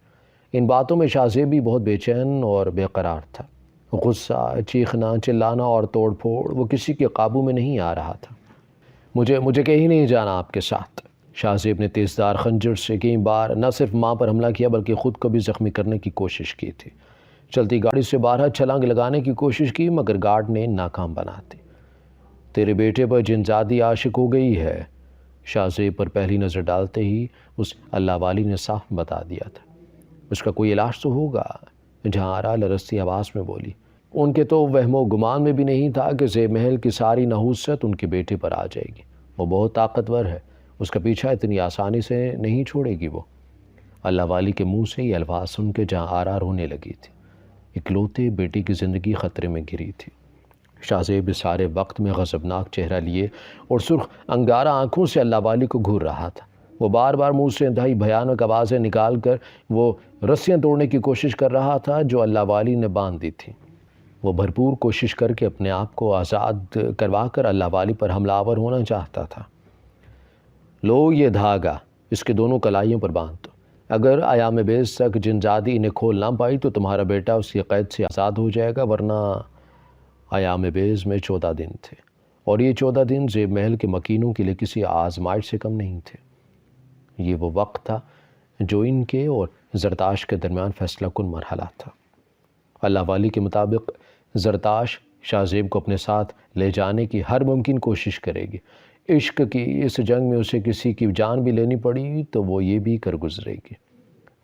[SPEAKER 1] ان باتوں میں شاہ زیب بھی بہت بے چین اور بے قرار تھا۔ غصہ، چیخنا، چلانا اور توڑ پھوڑ وہ کسی کے قابو میں نہیں آ رہا تھا۔ مجھے کہیں نہیں جانا آپ کے ساتھ۔ شاہ زیب نے تیزدار خنجر سے کئی بار نہ صرف ماں پر حملہ کیا بلکہ خود کو بھی زخمی کرنے کی کوشش کی تھی۔ چلتی گاڑی سے باہر چھلانگ لگانے کی کوشش کی مگر گارڈ نے ناکام بنا دی۔ تیرے بیٹے پر جن زادی عاشق ہو گئی ہے، شاہ زیب پر پہلی نظر ڈالتے ہی اس اللہ والی نے صاف بتا دیا تھا۔ اس کا کوئی علاج تو ہوگا، جہاں آرا لرزتی آواز میں بولی۔ ان کے تو وہم و گمان میں بھی نہیں تھا کہ زیب محل کی ساری نحوست ان کے بیٹے پر آ جائے گی۔ وہ بہت طاقتور ہے، اس کا پیچھا اتنی آسانی سے نہیں چھوڑے گی وہ۔ اللہ والی کے منہ سے یہ الفاظ سن کے جہاں آرا رونے لگی تھی۔ اکلوتے بیٹی کی زندگی خطرے میں گری تھی۔ شاہ زیب اس سارے وقت میں غضبناک چہرہ لیے اور سرخ انگارہ آنکھوں سے اللہ والی کو گھور رہا تھا۔ وہ بار بار منہ سے انتہائی بھیانک آوازیں نکال کر وہ رسیاں توڑنے کی کوشش کر رہا تھا جو اللہ والی نے باندھ دی تھی۔ وہ بھرپور کوشش کر کے اپنے آپ کو آزاد کروا کر اللہ والی پر حملہ آور ہونا چاہتا تھا۔ لو یہ دھاگا اس کے دونوں کلائیوں پر باندھ دو۔ اگر ایام بیز تک جن زادی انہیں کھول نہ پائی تو تمہارا بیٹا اس کی قید سے آزاد ہو جائے گا، ورنہ ایام بیز میں 14 دن تھے، اور یہ 14 دن زیب محل کے مکینوں کے لیے کسی آزمائش سے کم نہیں تھے۔ یہ وہ وقت تھا جو ان کے اور زرتاش کے درمیان فیصلہ کن مرحلہ تھا۔ اللہ والی کے مطابق زرتاش شاہ زیب کو اپنے ساتھ لے جانے کی ہر ممکن کوشش کرے گی۔ عشق کی اس جنگ میں اسے کسی کی جان بھی لینی پڑی تو وہ یہ بھی کر گزرے گی۔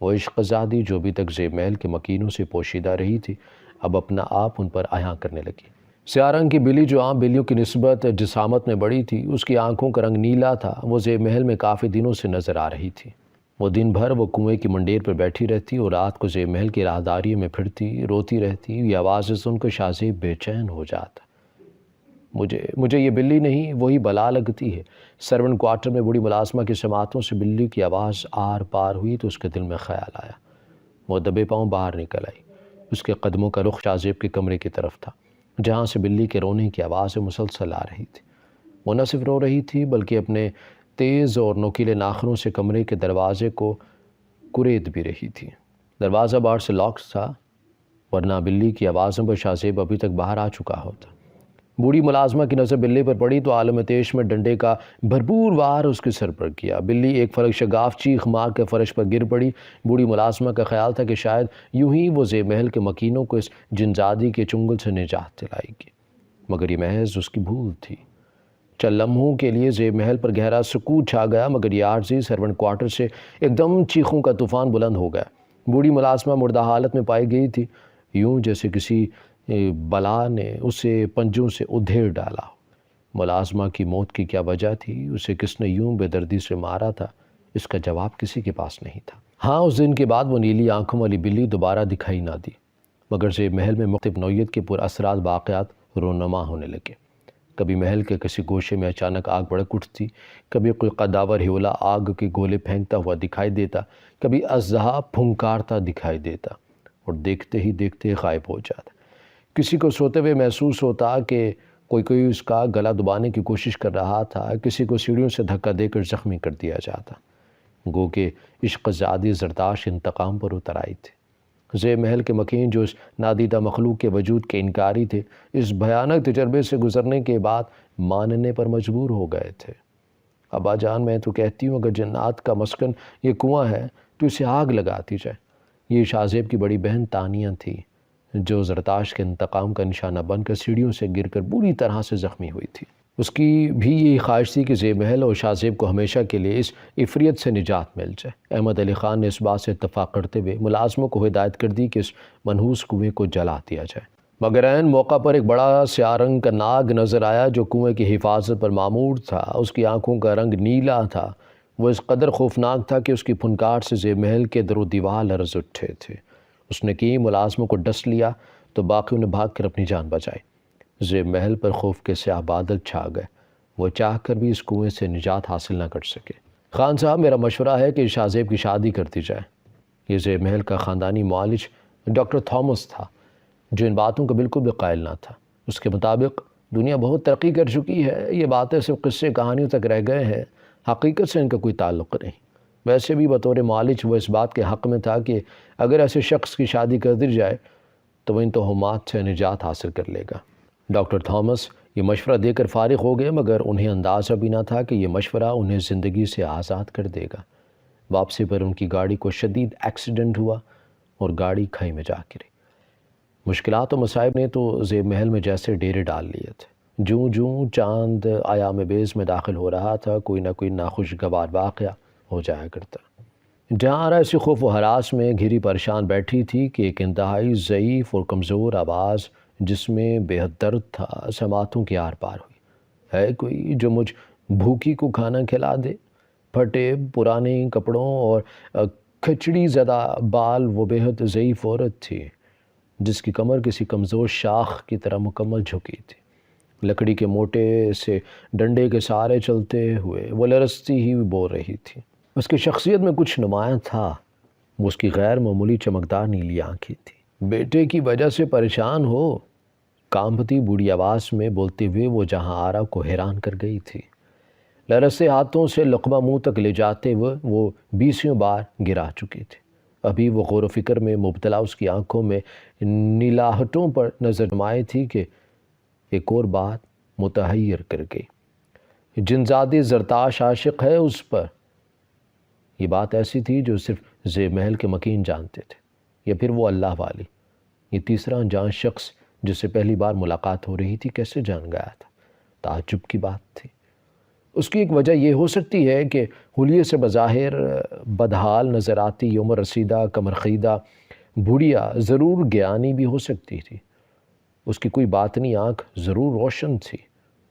[SPEAKER 1] وہ عشق زادی جو ابھی تک زیب محل کے مکینوں سے پوشیدہ رہی تھی، اب اپنا آپ ان پر عیاں کرنے لگی۔ سیاہ رنگ کی بلی جو عام بلیوں کی نسبت جسامت میں بڑی تھی، اس کی آنکھوں کا رنگ نیلا تھا۔ وہ زیب محل میں کافی دنوں سے نظر آ رہی تھی۔ وہ دن بھر وہ کنویں کی منڈیر پر بیٹھی رہتی اور رات کو زیب محل کی راہداری میں پھرتی روتی رہتی۔ یہ آوازیں سن کر شاہ زیب بے چین ہو جاتا۔ مجھے یہ بلی نہیں وہی بلا لگتی ہے۔ سرونٹ کوارٹر میں بوڑھی ملازمہ کی سماعتوں سے بلی کی آواز آر پار ہوئی تو اس کے دل میں خیال آیا۔ وہ دبے پاؤں باہر نکل آئی۔ اس کے قدموں کا رخ شاہ زیب کے کمرے کی طرف تھا، جہاں سے بلی کے رونے کی آوازیں مسلسل آ رہی تھی۔ وہ نہ صرف رو رہی تھی بلکہ اپنے تیز اور نوکیلے ناخنوں سے کمرے کے دروازے کو کرید بھی رہی تھی۔ دروازہ باہر سے لاک تھا، ورنہ بلی کی آوازوں پر شاہ زیب ابھی تک باہر آ چکا ہوتا۔ بوڑھی ملازمہ کی نظر بلی پر پڑی تو عالم تیش میں ڈنڈے کا بھرپور وار اس کے سر پر کیا۔ بلی ایک فلک شگاف چیخ مار کے فرش پر گر پڑی۔ بوڑھی ملازمہ کا خیال تھا کہ شاید یوں ہی وہ زیب محل کے مکینوں کو اس جنزادی کے چنگل سے نجات دلائے گی، مگر یہ محض اس کی بھول تھی۔ چند لمحوں کے لیے زیب محل پر گہرا سکوت چھا گیا، مگر یہ عارضی سرونٹ کوارٹر سے ایک دم چیخوں کا طوفان بلند ہو گیا۔ بوڑھی ملازمہ مردہ حالت میں پائی گئی تھی، یوں جیسے کسی بلا نے اسے پنجوں سے ادھیڑ ڈالا ہو۔ ملازمہ کی موت کی کیا وجہ تھی؟ اسے کس نے یوں بے دردی سے مارا تھا؟ اس کا جواب کسی کے پاس نہیں تھا۔ ہاں، اس دن کے بعد وہ نیلی آنکھوں والی بلی دوبارہ دکھائی نہ دی، مگر زیب محل میں مختلف نوعیت کے پر اثرات واقعات رونما ہونے لگے۔ کبھی محل کے کسی گوشے میں اچانک آگ بھڑک اٹھتی، کبھی کوئی قداور ہیولا آگ کے گولے پھینکتا ہوا دکھائی دیتا، کبھی اژدہا پھنکارتا دکھائی دیتا اور دیکھتے ہی دیکھتے غائب ہو جاتا۔ کسی کو سوتے ہوئے محسوس ہوتا کہ کوئی اس کا گلا دبانے کی کوشش کر رہا تھا، کسی کو سیڑھیوں سے دھکا دے کر زخمی کر دیا جاتا۔ گو کہ عشق زادی زرداشت انتقام پر اتر آئی تھی۔ زیب محل کے مکین جو اس نادیدہ مخلوق کے وجود کے انکاری تھے، اس بھیانک تجربے سے گزرنے کے بعد ماننے پر مجبور ہو گئے تھے۔ ابا جان، میں تو کہتی ہوں اگر جنات کا مسکن یہ کنواں ہے تو اسے آگ لگاتی جائے۔ یہ شاہ زیب کی بڑی بہن تانیہ تھی، جو زرداشت کے انتقام کا نشانہ بن کر سیڑھیوں سے گر کر بری طرح سے زخمی ہوئی تھی۔ اس کی بھی یہی خواہش تھی کہ زیب محل اور شاہ زیب کو ہمیشہ کے لیے اس عفریت سے نجات مل جائے۔ احمد علی خان نے اس بات سے اتفاق کرتے ہوئے ملازموں کو ہدایت کر دی کہ اس منحوس کنویں کو جلا دیا جائے، مگر عین موقع پر ایک بڑا سیاہ رنگ کا ناگ نظر آیا جو کنویں کی حفاظت پر مامور تھا۔ اس کی آنکھوں کا رنگ نیلا تھا، وہ اس قدر خوفناک تھا کہ اس کی پھنکار سے زیب محل کے در و دیوار لرز اٹھے تھے۔ اس نے کی ملازموں کو ڈس لیا تو باقیوں نے بھاگ کر اپنی جان بچائی۔ زیب محل پر خوف کے سیاہ بادل چھا گئے، وہ چاہ کر بھی اس کنویں سے نجات حاصل نہ کر سکے۔ خان صاحب، میرا مشورہ ہے کہ شاہ زیب کی شادی کر دی جائے۔ یہ زیب محل کا خاندانی معالج ڈاکٹر تھامس تھا، جو ان باتوں کا بالکل بھی قائل نہ تھا۔ اس کے مطابق دنیا بہت ترقی کر چکی ہے، یہ باتیں صرف قصے کہانیوں تک رہ گئے ہیں، حقیقت سے ان کا کوئی تعلق نہیں۔ ویسے بھی بطور معالج وہ اس بات کے حق میں تھا کہ اگر ایسے شخص کی شادی کر دی جائے تو وہ ان توہمات سے نجات حاصل کر لے گا۔ ڈاکٹر تھامس یہ مشورہ دے کر فارغ ہو گئے، مگر انہیں اندازہ بھی نہ تھا کہ یہ مشورہ انہیں زندگی سے آزاد کر دے گا۔ واپسی پر ان کی گاڑی کو شدید ایکسیڈنٹ ہوا اور گاڑی کھائی میں جا گری۔ مشکلات و مصائب نے تو زیب محل میں جیسے ڈیرے ڈال لیے تھے۔ جوں جوں چاند ایام بیز میں داخل ہو رہا تھا، کوئی نہ کوئی ناخوشگوار واقعہ ہو جایا کرتا۔ جہاں ایسی خوف و ہراس میں گھری پریشان بیٹھی تھی کہ ایک انتہائی ضعیف اور کمزور آواز جس میں بے حد درد تھا سماعتوں کی آر پار ہوئی۔ ہے کوئی جو مجھ بھوکی کو کھانا کھلا دے؟ پھٹے پرانے کپڑوں اور کھچڑی زدہ بال وہ بے حد ضعیف عورت تھی جس کی کمر کسی کمزور شاخ کی طرح مکمل جھکی تھی۔ لکڑی کے موٹے سے ڈنڈے کے سہارے چلتے ہوئے وہ لرزتی ہی بول رہی تھی۔ اس کی شخصیت میں کچھ نمایاں تھا، وہ اس کی غیر معمولی چمکدار نیلی آنکھیں تھی۔ بیٹے کی وجہ سے پریشان ہو؟ کانپتی بوڑھی آواز میں بولتے ہوئے وہ جہاں آرا کو حیران کر گئی تھی۔ لرزتے ہاتھوں سے لقمہ منہ تک لے جاتے ہوئے وہ 20 بار گرا چکی تھی۔ ابھی وہ غور و فکر میں مبتلا اس کی آنکھوں میں نیلاہٹوں پر نظر جمائے تھی کہ ایک اور بات متحیر کر گئی۔ جنزادی زرتاش عاشق ہے اس پر۔ یہ بات ایسی تھی جو صرف زیب محل کے مکین جانتے تھے، یا پھر وہ اللہ والی۔ یہ تیسرا انجان شخص جس سے پہلی بار ملاقات ہو رہی تھی کیسے جان گیا تھا؟ تعجب کی بات تھی۔ اس کی ایک وجہ یہ ہو سکتی ہے کہ حلیے سے بظاہر بدحال نظر آتی عمر رسیدہ کمرخیدہ بوڑھیا ضرور گیانی بھی ہو سکتی تھی۔ اس کی کوئی باطنی آنکھ ضرور روشن تھی۔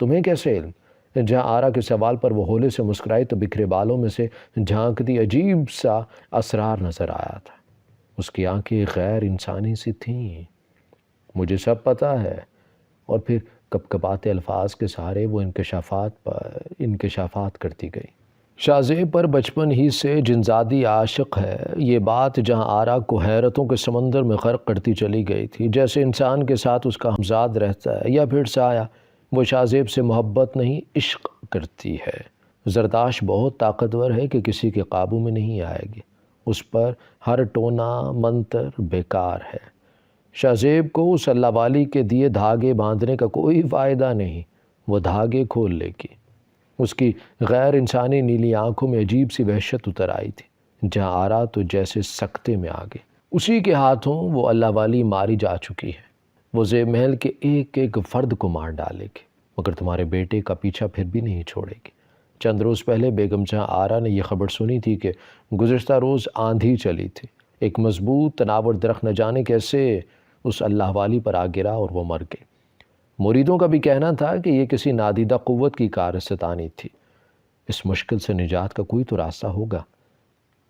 [SPEAKER 1] تمہیں کیسے علم؟ جہاں آرا کے سوال پر وہ ہولے سے مسکرائی تو بکھرے بالوں میں سے جھانکتی عجیب سا اسرار نظر آیا تھا۔ اس کی آنکھیں غیر انسانی سی تھیں۔ مجھے سب پتہ ہے، اور پھر کپکپاتے الفاظ کے سہارے وہ انکشافات کرتی گئی۔ شاہ زیب پر بچپن ہی سے جنزادی عاشق ہے، یہ بات جہاں آرا کو حیرتوں کے سمندر میں غرق کرتی چلی گئی تھی۔ جیسے انسان کے ساتھ اس کا ہمزاد رہتا ہے یا پھر سایہ، وہ شاہ زیب سے محبت نہیں عشق کرتی ہے۔ زرداشت بہت طاقتور ہے کہ کسی کے قابو میں نہیں آئے گی، اس پر ہر ٹونا منتر بیکار ہے۔ شاہ زیب کو اس اللہ والی کے دیے دھاگے باندھنے کا کوئی فائدہ نہیں، وہ دھاگے کھول لے گی۔ اس کی غیر انسانی نیلی آنکھوں میں عجیب سی وحشت اتر آئی تھی، جہاں آرا تو جیسے سکتے میں آ گئی۔ اسی کے ہاتھوں وہ اللہ والی ماری جا چکی ہے، وہ زیب محل کے ایک ایک فرد کو مار ڈالے گی، مگر تمہارے بیٹے کا پیچھا پھر بھی نہیں چھوڑے گی۔ چند روز پہلے بیگم جہاں آرا نے یہ خبر سنی تھی کہ گزشتہ روز آندھی چلی تھی، ایک مضبوط تناور درخت نہ جانے کیسے اس اللہ والی پر آ گرا اور وہ مر گئی۔ مریدوں کا بھی کہنا تھا کہ یہ کسی نادیدہ قوت کی کارستانی تھی، اس مشکل سے نجات کا کوئی تو راستہ ہوگا۔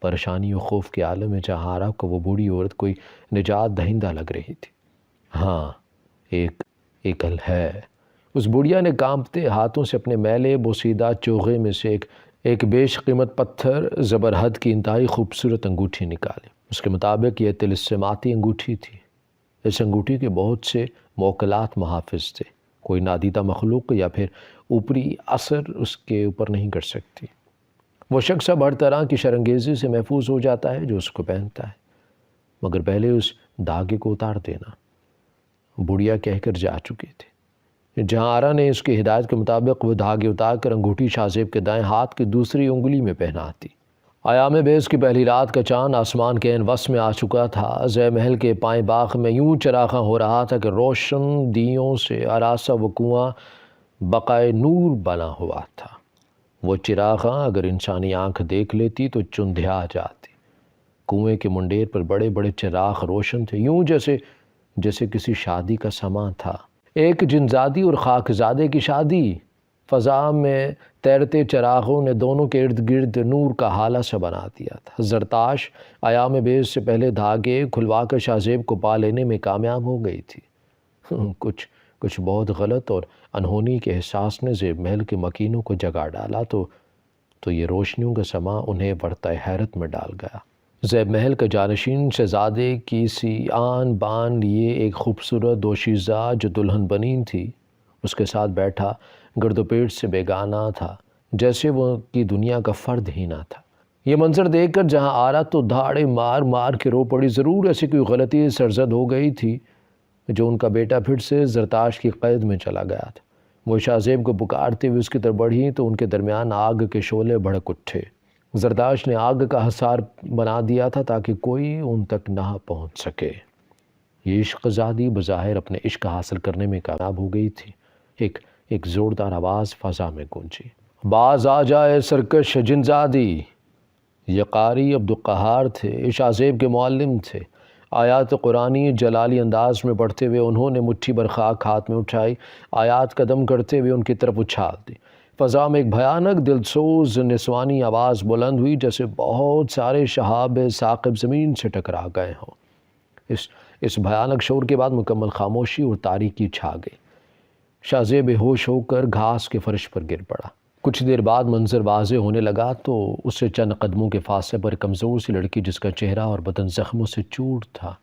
[SPEAKER 1] پریشانی و خوف کے عالم میں جہاں آرا کو وہ بوڑھی عورت کوئی نجات دہندہ لگ رہی تھی۔ ہاں، ایک حل ہے۔ اس بڑھیا نے کانپتے ہاتھوں سے اپنے میلے بوسیدہ چوغے میں سے ایک بیش قیمت پتھر زبرحد کی انتہائی خوبصورت انگوٹھی نکالی۔ اس کے مطابق یہ طلسماتی انگوٹھی تھی۔ اس انگوٹھی کے بہت سے موکلات محافظ تھے، کوئی نادیدہ مخلوق یا پھر اوپری اثر اس کے اوپر نہیں کر سکتی۔ وہ شخص اب ہر طرح کی شرنگیزی سے محفوظ ہو جاتا ہے جو اس کو پہنتا ہے، مگر پہلے اس دھاگے کو اتار دینا۔ بڑھیا کہہ کر جا چکی تھی۔ جہاں آرا نے اس کی ہدایت کے مطابق وہ دھاگے اتار کر انگوٹھی شاہ زیب کے دائیں ہاتھ کی دوسری انگلی میں پہناتی۔ ایام بیز کی پہلی رات کا چاند آسمان کے عین وسط میں آ چکا تھا۔ زیب محل کے پائیں باغ میں یوں چراغاں ہو رہا تھا کہ روشن دیوں سے آراستہ وہ کنواں بقائے نور بنا ہوا تھا۔ وہ چراغاں اگر انسانی آنکھ دیکھ لیتی تو چندھیا جاتی۔ کنویں کے منڈیر پر بڑے بڑے چراغ روشن تھے، یوں جیسے کسی شادی کا سماں تھا، ایک جنزادی اور خاکزادے کی شادی۔ فضا میں تیرتے چراغوں نے دونوں کے ارد گرد نور کا حالہ سا بنا دیا تھا۔ زرتاش ایام بیز سے پہلے دھاگے کھلوا کر شاہ زیب کو پا لینے میں کامیاب ہو گئی تھی۔ کچھ بہت غلط اور انہونی کے احساس نے زیب محل کے مکینوں کو جگا ڈالا تو یہ روشنیوں کا سماں انہیں ورطہ حیرت میں ڈال گیا۔ زیب محل کا جانشین شہزادے کی سی آن بان لیے ایک خوبصورت دوشیزہ جو دلہن بنی تھی، اس کے ساتھ بیٹھا گرد و پیٹ سے بیگانہ تھا، جیسے وہ کی دنیا کا فرد ہی نہ تھا۔ یہ منظر دیکھ کر جہاں آرا تو دھاڑے مار مار کے رو پڑی۔ ضرور ایسی کوئی غلطی سرزد ہو گئی تھی جو ان کا بیٹا پھر سے زرتاش کی قید میں چلا گیا تھا۔ وہ شاہ زیب کو پکارتے ہوئے اس کی طرف بڑھی تو ان کے درمیان آگ کے شعلے بھڑک اٹھے۔ زرتاش نے آگ کا حصار بنا دیا تھا تاکہ کوئی ان تک نہ پہنچ سکے۔ یہ عشق زادی بظاہر اپنے عشق حاصل کرنے میں کامیاب ہو گئی تھی۔ ایک زوردار آواز فضا میں گونجی، باز آ جائے سرکش جنزادی۔ یہ قاری عبدالقہار تھے، شاہ زیب کے معلم تھے۔ آیات قرآنی جلالی انداز میں پڑھتے ہوئے انہوں نے مٹھی بھر خاک ہاتھ میں اٹھائی، آیات قدم کرتے ہوئے ان کی طرف اچھال دی۔ فضا میں ایک بھیانک دلسوز نسوانی آواز بلند ہوئی، جیسے بہت سارے شہاب ثاقب زمین سے ٹکرا گئے ہوں۔ اس بھیانک شور کے بعد مکمل خاموشی اور تاریکی چھا گئی۔ شاہ زیب بے ہوش ہو کر گھاس کے فرش پر گر پڑا۔ کچھ دیر بعد منظر واضح ہونے لگا تو اس سے چند قدموں کے فاصلے پر کمزور سی لڑکی، جس کا چہرہ اور بدن زخموں سے چور تھا،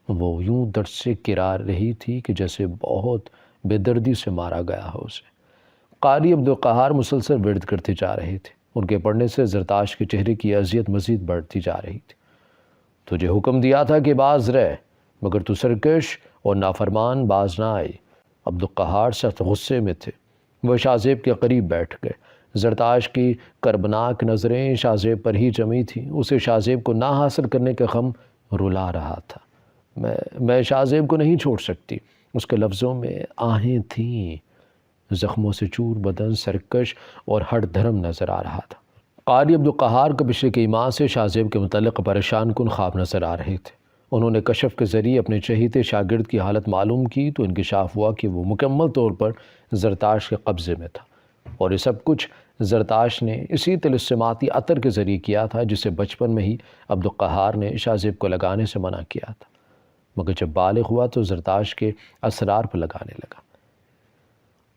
[SPEAKER 1] وہ یوں درد سے کرا رہی تھی کہ جیسے بہت بے دردی سے مارا گیا ہو اسے۔ قاری عبدالقہار مسلسل ورد کرتے جا رہے تھے۔ ان کے پڑھنے سے زرتاش کے چہرے کی اذیت مزید بڑھتی جا رہی تھی۔ تجھے حکم دیا تھا کہ باز رہ، مگر تو سرکش اور نافرمان باز نہ آئی۔ عبدالقہار سخت غصے میں تھے۔ وہ شاہ زیب کے قریب بیٹھ گئے۔ زرتاش کی کربناک نظریں شاہ زیب پر ہی جمی تھیں۔ اسے شاہ زیب کو نہ حاصل کرنے کا غم رلا رہا تھا۔ میں شاہ زیب کو نہیں چھوڑ سکتی۔ اس کے لفظوں میں آہیں تھیں۔ زخموں سے چور بدن سرکش اور ہٹ دھرم نظر آ رہا تھا۔ قاری عبدالقہار کو پچھلے کئی ماہ سے شاہ زیب کے متعلق پریشان کن خواب نظر آ رہے تھے۔ انہوں نے کشف کے ذریعے اپنے چہیتے شاگرد کی حالت معلوم کی تو انکشاف ہوا کہ وہ مکمل طور پر زرتاش کے قبضے میں تھا۔ اور یہ سب کچھ زرتاش نے اسی طلسماتی عطر کے ذریعے کیا تھا جسے بچپن میں ہی عبدالقہار نے شاہ زیب کو لگانے سے منع کیا تھا، مگر جب بالغ ہوا تو زرتاش کے اسرار پر لگانے لگا۔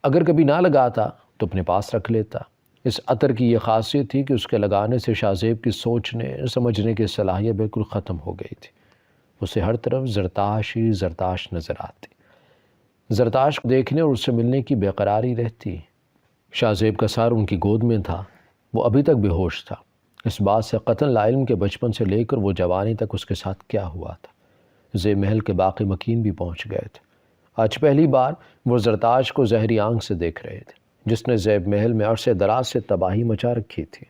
[SPEAKER 1] اگر کبھی نہ لگاتا تو اپنے پاس رکھ لیتا۔ اس عطر کی یہ خاصیت تھی کہ اس کے لگانے سے شاہ زیب کی سوچنے سمجھنے کی صلاحیت بالکل ختم ہو گئی تھی۔ اسے ہر طرف زرتاش ہی زرتاش نظر آتی۔ زرتاش کو دیکھنے اور اس سے ملنے کی بے قراری رہتی۔ شاہ زیب کا سر ان کی گود میں تھا، وہ ابھی تک بے ہوش تھا۔ اس بات سے قطعاً لاعلم کے بچپن سے لے کر وہ جوانی تک اس کے ساتھ کیا ہوا تھا۔ زیب محل کے باقی مکین بھی پہنچ گئے تھے۔ آج پہلی بار وہ زرتاش کو ظاہری آنکھ سے دیکھ رہے تھے، جس نے زیب محل میں عرصے دراز سے تباہی مچا رکھی تھی۔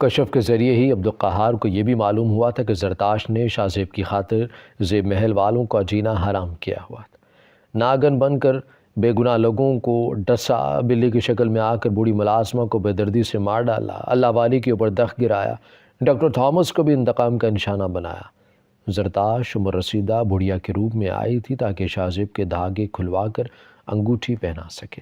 [SPEAKER 1] کشف کے ذریعے ہی عبدالقہار کو یہ بھی معلوم ہوا تھا کہ زرتاش نے شاہ زیب کی خاطر زیب محل والوں کا جینا حرام کیا ہوا تھا۔ ناگن بن کر بے گناہ لوگوں کو ڈسا، بلی کی شکل میں آ کر بوڑھی ملازمہ کو بے دردی سے مار ڈالا، اللہ والی کے اوپر دخ گرایا، ڈاکٹر تھامس کو بھی انتقام کا نشانہ بنایا۔ زرتاش عمر رسیدہ بڑھیا کے روپ میں آئی تھی تاکہ شاہ زیب کے دھاگے کھلوا کر انگوٹھی پہنا سکے۔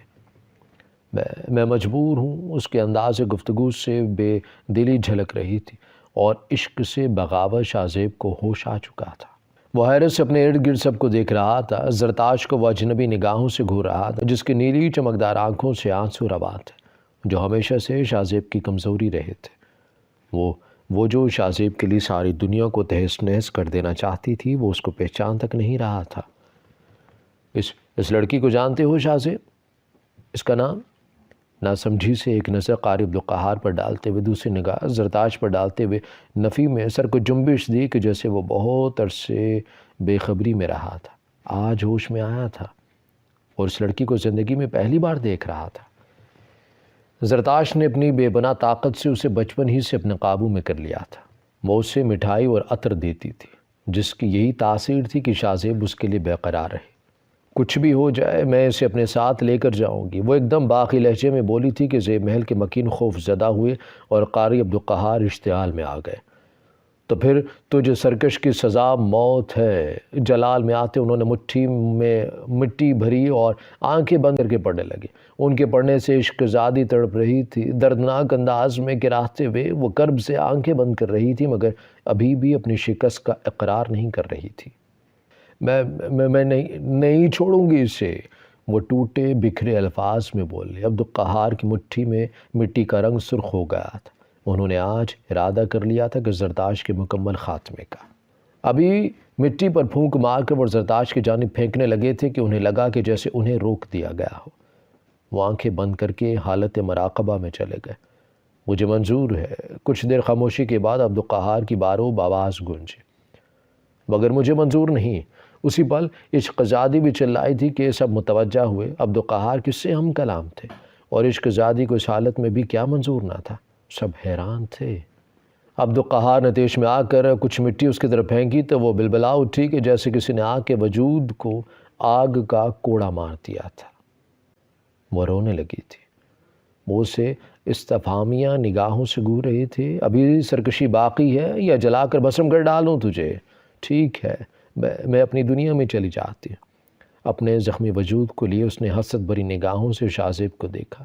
[SPEAKER 1] میں مجبور ہوں، اس کے انداز گفتگو سے بے دلی جھلک رہی تھی اور عشق سے بغاوت شاہ زیب کو ہوش آ چکا تھا۔ وہ حیرت سے اپنے ارد گرد سب کو دیکھ رہا تھا۔ زرتاش کو وہ اجنبی نگاہوں سے گھور رہا تھا جس کی نیلی چمکدار آنکھوں سے آنسو روا تھے، جو ہمیشہ سے شاہ زیب کی کمزوری رہے تھے۔ وہ جو شاہ زیب کے لیے ساری دنیا کو تہس نہس کر دینا چاہتی تھی، وہ اس کو پہچان تک نہیں رہا تھا۔ اس لڑکی کو جانتے ہو شاہ زیب؟ اس کا نام؟ ناسمجھی سے ایک نظر قاری عبدالقہار پر ڈالتے ہوئے دوسری نگاہ زرتاش پر ڈالتے ہوئے نفی میں سر کو جنبش دی کہ جیسے وہ بہت عرصے بے خبری میں رہا تھا، آج ہوش میں آیا تھا اور اس لڑکی کو زندگی میں پہلی بار دیکھ رہا تھا۔ زرتاش نے اپنی بے پناہ طاقت سے اسے بچپن ہی سے اپنے قابو میں کر لیا تھا۔ وہ اسے مٹھائی اور عطر دیتی تھی، جس کی یہی تاثیر تھی کہ شاہ زیب اس کے لیے بے قرار رہے۔ کچھ بھی ہو جائے میں اسے اپنے ساتھ لے کر جاؤں گی، وہ ایک دم باقی لہجے میں بولی تھی کہ زیب محل کے مکین خوف زدہ ہوئے اور قاری عبدالقہار اشتعال میں آ گئے۔ تو پھر تجھے سرکش کی سزا موت ہے۔ جلال میں آتے انہوں نے مٹھی میں مٹی بھری اور آنکھیں بند کر کے پڑھنے لگے۔ ان کے پڑھنے سے عشق زادی تڑپ رہی تھی، دردناک انداز میں گراہتے ہوئے وہ کرب سے آنکھیں بند کر رہی تھی، مگر ابھی بھی اپنی شکست کا اقرار نہیں کر رہی تھی۔ میں نہیں چھوڑوں گی اسے، وہ ٹوٹے بکھرے الفاظ میں بولے۔ عبدالقہار کی مٹھی میں مٹی کا رنگ سرخ ہو گیا تھا۔ انہوں نے آج ارادہ کر لیا تھا کہ زرتاش کے مکمل خاتمے کا۔ ابھی مٹی پر پھونک مار کر وہ زرتاش کی جانب پھینکنے لگے تھے کہ انہیں لگا کہ جیسے انہیں روک دیا گیا ہو۔ وہ آنکھیں بند کر کے حالت مراقبہ میں چلے گئے۔ مجھے منظور ہے۔ کچھ دیر خاموشی کے بعد عبدالقہار کی باروب آواز گونجی، مگر مجھے منظور نہیں۔ اسی پل عشق زادی بھی چلائی تھی کہ سب متوجہ ہوئے۔ عبدالقہار کس سے ہم کلام تھے اور عشق زادی کو اس حالت میں بھی کیا منظور نہ تھا؟ سب حیران تھے۔ عبدالقہار نے تیش میں آ کر کچھ مٹی اس کی طرف پھینکی تو وہ بلبلا اٹھی کہ جیسے کسی نے آگ کے وجود کو آگ کا کوڑا مار دیا تھا۔ وہ رونے لگی تھی۔ وہ اسے استفہامیہ نگاہوں سے گھور رہی تھی۔ ابھی سرکشی باقی ہے یا جلا کر بھسم کر ڈالوں تجھے؟ ٹھیک ہے، میں اپنی دنیا میں چلی جاتی ہوں۔ اپنے زخمی وجود کو لیے اس نے حسرت بھری نگاہوں سے شاہ زیب کو دیکھا۔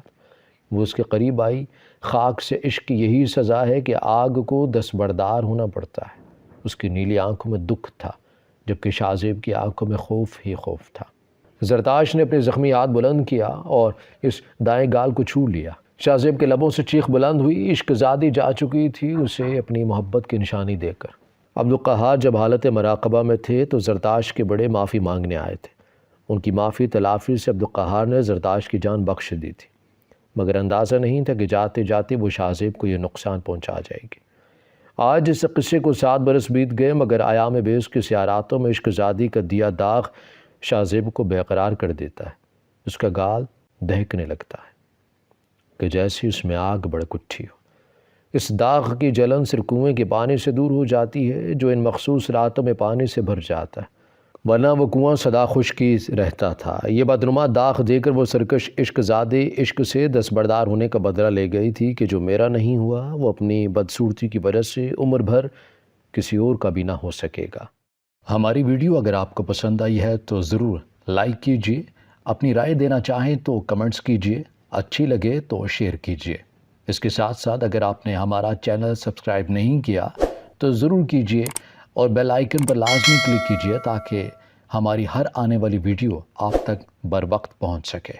[SPEAKER 1] وہ اس کے قریب آئی۔ خاک سے عشق کی یہی سزا ہے کہ آگ کو دستبردار ہونا پڑتا ہے۔ اس کی نیلی آنکھوں میں دکھ تھا، جبکہ شاہ زیب کی آنکھوں میں خوف ہی خوف تھا۔ زرتاش نے اپنے زخمی ہاتھ بلند کیا اور اس دائیں گال کو چھو لیا۔ شاہ زیب کے لبوں سے چیخ بلند ہوئی۔ عشق زادی جا چکی تھی اسے اپنی محبت کی نشانی دے کر۔ عبدالقہار جب حالت مراقبہ میں تھے تو زرتاش کے بڑے معافی مانگنے آئے تھے۔ ان کی معافی تلافی سے عبدالقہار نے زرتاش کی جان بخش دی تھی، مگر اندازہ نہیں تھا کہ جاتے جاتے وہ شاہ زیب کو یہ نقصان پہنچا جائے گی۔ آج اس قصے کو 7 برس بیت گئے، مگر ایام بیس کی سیاراتوں میں عشق زادی کا دیا داغ شاہ زیب کو بے قرار کر دیتا ہے۔ اس کا گال دہکنے لگتا ہے کہ جیسے اس میں آگ بھڑک اٹھی ہو۔ اس داغ کی جلن صرف کنویں کے پانی سے دور ہو جاتی ہے جو ان مخصوص راتوں میں پانی سے بھر جاتا ہے، ورنہ وہ کنواں سدا خشکی رہتا تھا۔ یہ بدنما داغ دے کر وہ سرکش عشق زادی عشق سے دستبردار ہونے کا بدلہ لے گئی تھی کہ جو میرا نہیں ہوا وہ اپنی بدصورتی کی وجہ سے عمر بھر کسی اور کا بھی نہ ہو سکے گا۔ ہماری ویڈیو اگر آپ کو پسند آئی ہے تو ضرور لائک کیجیے، اپنی رائے دینا چاہیں تو کمنٹس کیجیے۔ اچھی لگے تو شیئر کیجیے۔ اس کے ساتھ ساتھ اگر آپ نے ہمارا چینل سبسکرائب نہیں کیا تو ضرور کیجیے اور بیل آئیکن پر لازمی کلک کیجیے تاکہ ہماری ہر آنے والی ویڈیو آپ تک بر وقت پہنچ سکے۔